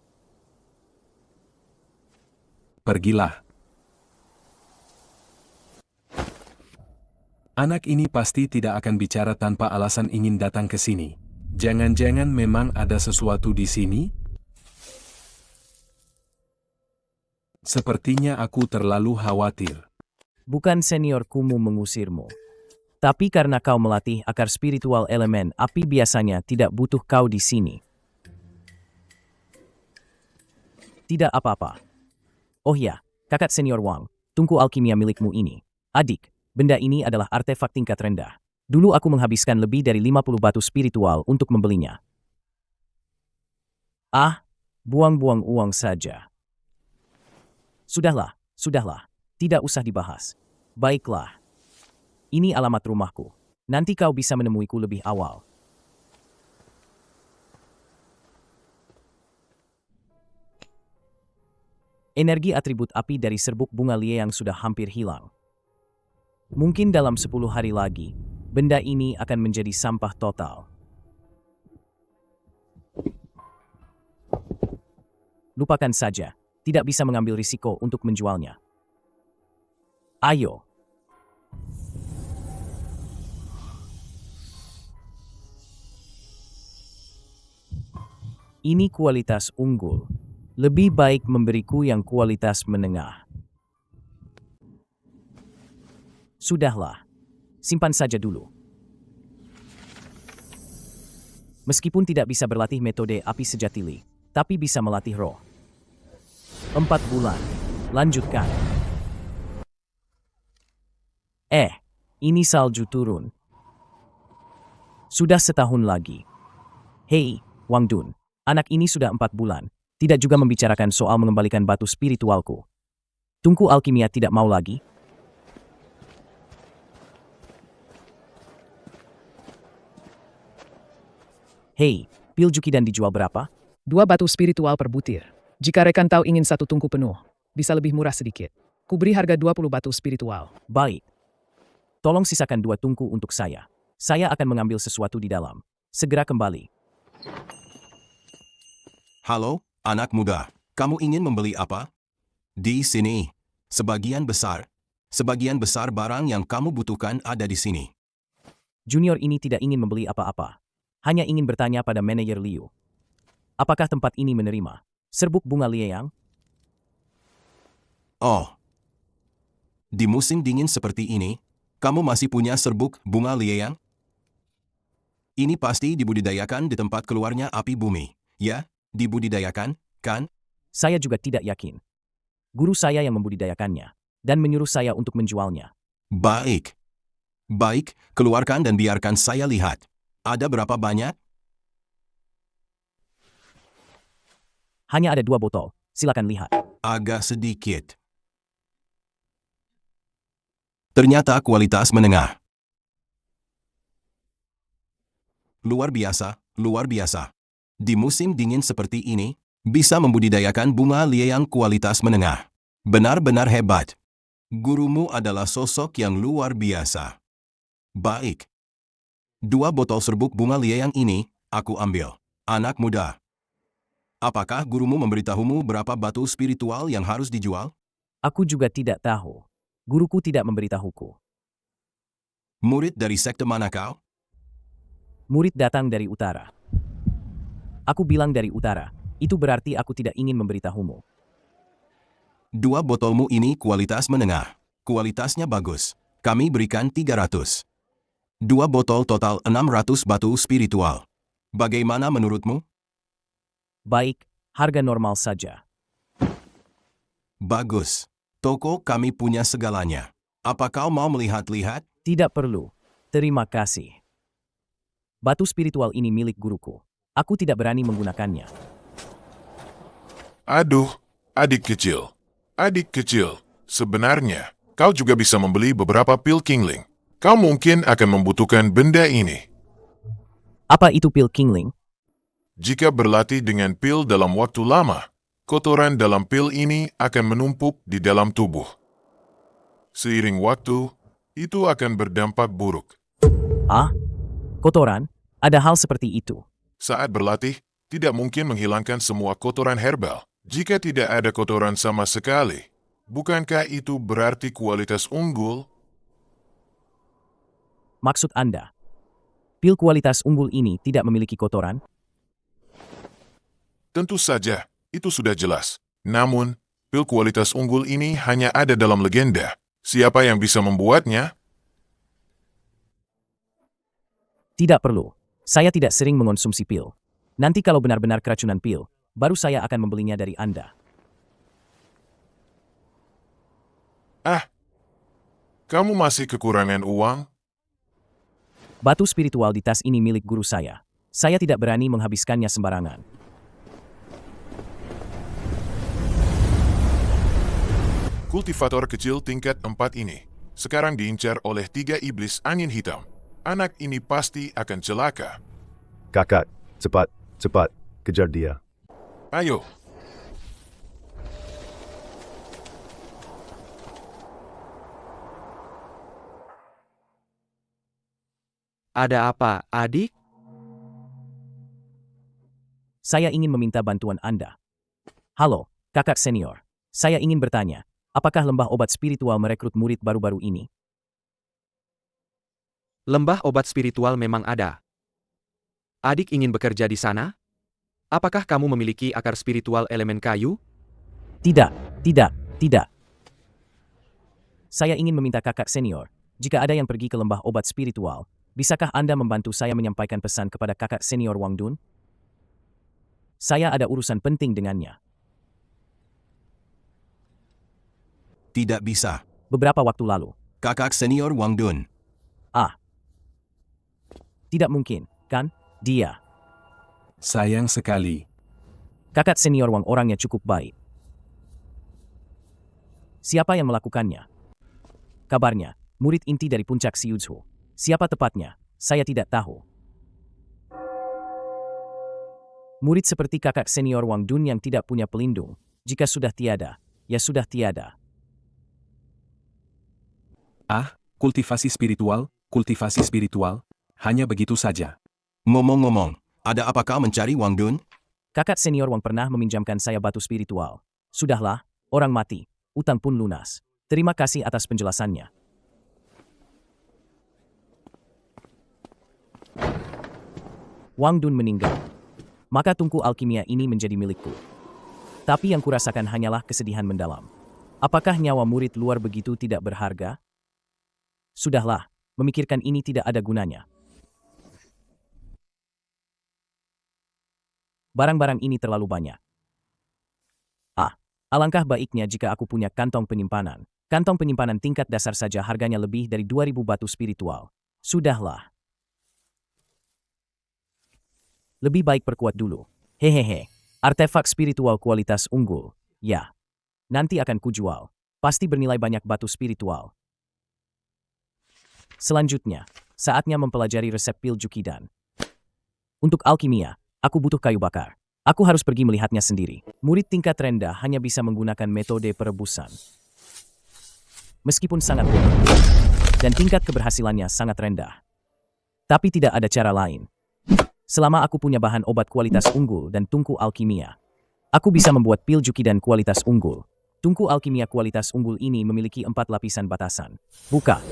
Pergilah. Anak ini pasti tidak akan bicara tanpa alasan ingin datang ke sini. Jangan-jangan memang ada sesuatu di sini? Sepertinya aku terlalu khawatir. Bukan seniorkumu mengusirmu. Tapi karena kau melatih akar spiritual elemen api biasanya tidak butuh kau di sini. Tidak apa-apa. Oh ya, kakak senior Wang, tungku alkimia milikmu ini. Adik, benda ini adalah artefak tingkat rendah. Dulu aku menghabiskan lebih dari 50 batu spiritual untuk membelinya. Ah, buang-buang uang saja. Sudahlah, tidak usah dibahas. Baiklah. Ini alamat rumahku. Nanti kau bisa menemuiku lebih awal. Energi atribut api dari serbuk bunga liang sudah hampir hilang. Mungkin dalam 10 hari lagi, benda ini akan menjadi sampah total. Lupakan saja. Tidak bisa mengambil risiko untuk menjualnya. Ayo. Ini kualitas unggul. Lebih baik memberiku yang kualitas menengah. Sudahlah. Simpan saja dulu. Meskipun tidak bisa berlatih metode api sejatili, tapi bisa melatih roh. 4 bulan. Lanjutkan. Ini salju turun. Sudah setahun lagi. Hei, Wang Dun. Anak ini sudah 4 bulan. Tidak juga membicarakan soal mengembalikan batu spiritualku. Tungku alkimia tidak mau lagi? Hei, pil Jukidan dijual berapa? 2 batu spiritual per butir. Jika rekan tahu ingin 1 tungku penuh, bisa lebih murah sedikit. Kuberi harga 20 batu spiritual. Baik. Tolong sisakan 2 tungku untuk saya. Saya akan mengambil sesuatu di dalam. Segera kembali. Halo, anak muda. Kamu ingin membeli apa? Di sini. Sebagian besar barang yang kamu butuhkan ada di sini. Junior ini tidak ingin membeli apa-apa. Hanya ingin bertanya pada manajer Liu. Apakah tempat ini menerima serbuk bunga liang? Oh. Di musim dingin seperti ini, kamu masih punya serbuk bunga liang? Ini pasti dibudidayakan di tempat keluarnya api bumi. Ya, dibudidayakan, kan? Saya juga tidak yakin. Guru saya yang membudidayakannya dan menyuruh saya untuk menjualnya. Baik. Baik, keluarkan dan biarkan saya lihat. Ada berapa banyak? Hanya ada 2 botol. Silakan lihat. Agak sedikit. Ternyata kualitas menengah. Luar biasa, luar biasa. Di musim dingin seperti ini, bisa membudidayakan bunga liang kualitas menengah. Benar-benar hebat. Gurumu adalah sosok yang luar biasa. Baik. 2 botol serbuk bunga liang ini, aku ambil. Anak muda. Apakah gurumu memberitahumu berapa batu spiritual yang harus dijual? Aku juga tidak tahu. Guruku tidak memberitahuku. Murid dari sekte mana kau? Murid datang dari utara. Aku bilang dari utara. Itu berarti aku tidak ingin memberitahumu. 2 botolmu ini kualitas menengah. Kualitasnya bagus. Kami berikan 300. 2 botol total 600 batu spiritual. Bagaimana menurutmu? Baik, harga normal saja. Bagus. Toko kami punya segalanya. Apa kau mau melihat-lihat? Tidak perlu. Terima kasih. Batu spiritual ini milik guruku. Aku tidak berani menggunakannya. Aduh, adik kecil. Adik kecil, sebenarnya kau juga bisa membeli beberapa pil Kingling. Kau mungkin akan membutuhkan benda ini. Apa itu pil Kingling? Jika berlatih dengan pil dalam waktu lama, kotoran dalam pil ini akan menumpuk di dalam tubuh. Seiring waktu, itu akan berdampak buruk. Ah? Kotoran? Ada hal seperti itu. Saat berlatih, tidak mungkin menghilangkan semua kotoran herbal. Jika tidak ada kotoran sama sekali, bukankah itu berarti kualitas unggul? Maksud Anda, pil kualitas unggul ini tidak memiliki kotoran? Tentu saja, itu sudah jelas. Namun, pil kualitas unggul ini hanya ada dalam legenda. Siapa yang bisa membuatnya? Tidak perlu. Saya tidak sering mengonsumsi pil. Nanti kalau benar-benar keracunan pil, baru saya akan membelinya dari Anda. Kamu masih kekurangan uang? Batu spiritual di tas ini milik guru saya. Saya tidak berani menghabiskannya sembarangan. Kultivator kecil tingkat 4 ini sekarang diincar oleh 3 iblis angin hitam. Anak ini pasti akan celaka. Kakak, cepat, kejar dia. Ayo, Ada apa, adik? Saya ingin meminta bantuan Anda. Halo, kakak senior. Saya ingin bertanya, apakah lembah obat spiritual merekrut murid baru-baru ini? Lembah obat spiritual memang ada. Adik ingin bekerja di sana? Apakah kamu memiliki akar spiritual elemen kayu? Tidak, tidak, tidak. Saya ingin meminta kakak senior, jika ada yang pergi ke lembah obat spiritual, bisakah Anda membantu saya menyampaikan pesan kepada kakak senior Wang Dun? Saya ada urusan penting dengannya. Tidak bisa. Beberapa waktu lalu. Kakak senior Wang Dun. Tidak mungkin, kan? Dia. Sayang sekali. Kakak senior Wang orangnya cukup baik. Siapa yang melakukannya? Kabarnya, murid inti dari puncak Siuzhu. Siapa tepatnya? Saya tidak tahu. Murid seperti kakak senior Wang Dun yang tidak punya pelindung, jika sudah tiada, ya sudah tiada. Kultivasi spiritual, hanya begitu saja. Ngomong-ngomong, ada apakah mencari Wang Dun? Kakak senior Wang pernah meminjamkan saya batu spiritual. Sudahlah, orang mati, utang pun lunas. Terima kasih atas penjelasannya. Wang Dun meninggal. Maka tungku alkimia ini menjadi milikku. Tapi yang kurasakan hanyalah kesedihan mendalam. Apakah nyawa murid luar begitu tidak berharga? Sudahlah, memikirkan ini tidak ada gunanya. Barang-barang ini terlalu banyak. Alangkah baiknya jika aku punya kantong penyimpanan. Kantong penyimpanan tingkat dasar saja harganya lebih dari 2.000 batu spiritual. Sudahlah. Lebih baik perkuat dulu. Hehehe. Artefak spiritual kualitas unggul. Ya. Nanti akan kujual. Pasti bernilai banyak batu spiritual. Selanjutnya, saatnya mempelajari resep pil Jukidan. Untuk alkimia, aku butuh kayu bakar. Aku harus pergi melihatnya sendiri. Murid tingkat rendah hanya bisa menggunakan metode perebusan. Meskipun sangat mudah, dan tingkat keberhasilannya sangat rendah. Tapi tidak ada cara lain. Selama aku punya bahan obat kualitas unggul dan tungku alkimia, aku bisa membuat pil Jukidan kualitas unggul. Tungku alkimia kualitas unggul ini memiliki 4 lapisan batasan. Buka.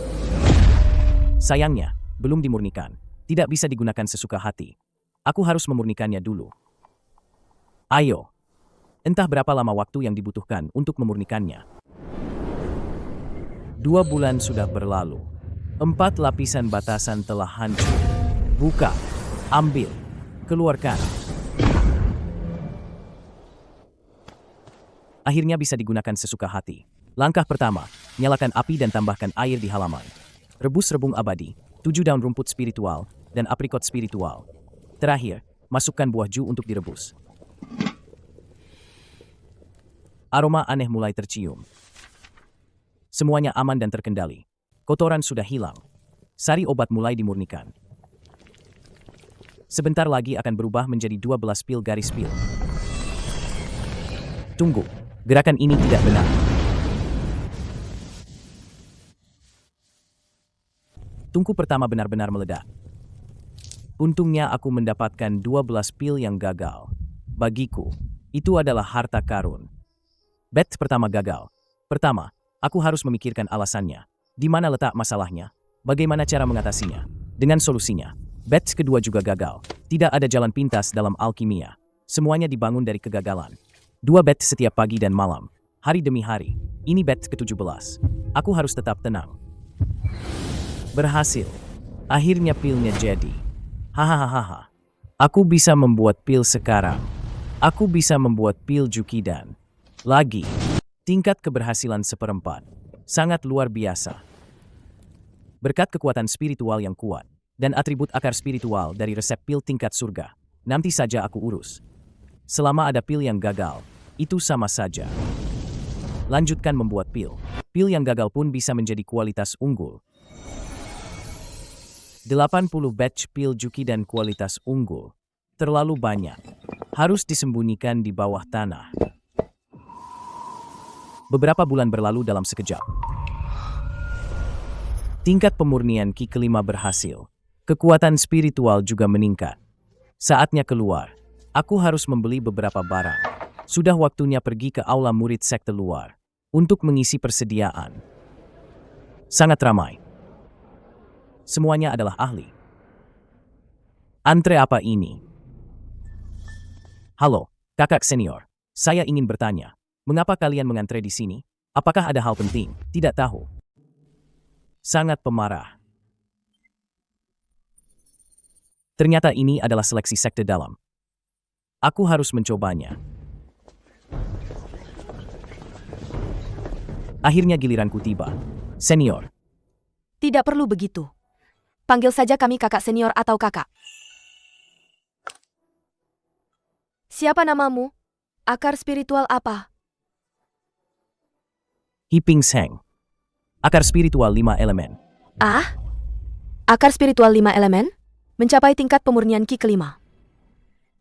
Sayangnya, belum dimurnikan. Tidak bisa digunakan sesuka hati. Aku harus memurnikannya dulu. Ayo. Entah berapa lama waktu yang dibutuhkan untuk memurnikannya. 2 bulan sudah berlalu. 4 lapisan batasan telah hancur. Buka. Ambil. Keluarkan. Akhirnya bisa digunakan sesuka hati. Langkah pertama, nyalakan api dan tambahkan air di halaman. Rebus rebung abadi, 7 daun rumput spiritual, dan aprikot spiritual. Terakhir, masukkan buah ju untuk direbus. Aroma aneh mulai tercium. Semuanya aman dan terkendali. Kotoran sudah hilang. Sari obat mulai dimurnikan. Sebentar lagi akan berubah menjadi 12 pil garis pil. Tunggu, gerakan ini tidak benar. Tungku pertama benar-benar meledak. Untungnya aku mendapatkan 12 pil yang gagal. Bagiku, itu adalah harta karun. Bet pertama gagal. Pertama, aku harus memikirkan alasannya. Di mana letak masalahnya? Bagaimana cara mengatasinya? Dengan solusinya. Bet kedua juga gagal. Tidak ada jalan pintas dalam alkimia. Semuanya dibangun dari kegagalan. 2 bet setiap pagi dan malam. Hari demi hari. Ini bet ke-17. Aku harus tetap tenang. Berhasil. Akhirnya pilnya jadi. Hahaha. Aku bisa membuat pil sekarang. Aku bisa membuat pil Jukidan. Lagi. Tingkat keberhasilan 1/4. Sangat luar biasa. Berkat kekuatan spiritual yang kuat dan atribut akar spiritual dari resep pil tingkat surga, nanti saja aku urus. Selama ada pil yang gagal, itu sama saja. Lanjutkan membuat pil. Pil yang gagal pun bisa menjadi kualitas unggul. 80 batch pil Jukidan kualitas unggul. Terlalu banyak. Harus disembunyikan di bawah tanah. Beberapa bulan berlalu dalam sekejap. Tingkat pemurnian Ki kelima berhasil. Kekuatan spiritual juga meningkat. Saatnya keluar. Aku harus membeli beberapa barang. Sudah waktunya pergi ke aula murid sekte luar untuk mengisi persediaan. Sangat ramai. Semuanya adalah ahli. Antre apa ini? Halo, kakak senior. Saya ingin bertanya, mengapa kalian mengantre di sini? Apakah ada hal penting? Tidak tahu. Sangat pemarah. Ternyata ini adalah seleksi sekte dalam. Aku harus mencobanya. Akhirnya giliranku tiba. Senior. Tidak perlu begitu. Panggil saja kami kakak senior atau kakak. Siapa namamu? Akar spiritual apa? Hiping Seng. Akar spiritual 5 elemen. Ah? Akar spiritual 5 elemen? Mencapai tingkat pemurnian Ki kelima.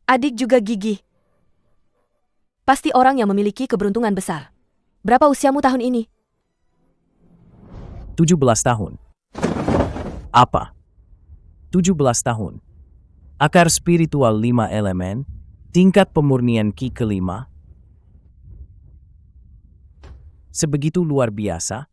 Adik juga gigih. Pasti orang yang memiliki keberuntungan besar. Berapa usiamu tahun ini? 17 tahun. Apa? 17 tahun. Akar spiritual 5 elemen, tingkat pemurnian Ki kelima. Sebegitu luar biasa,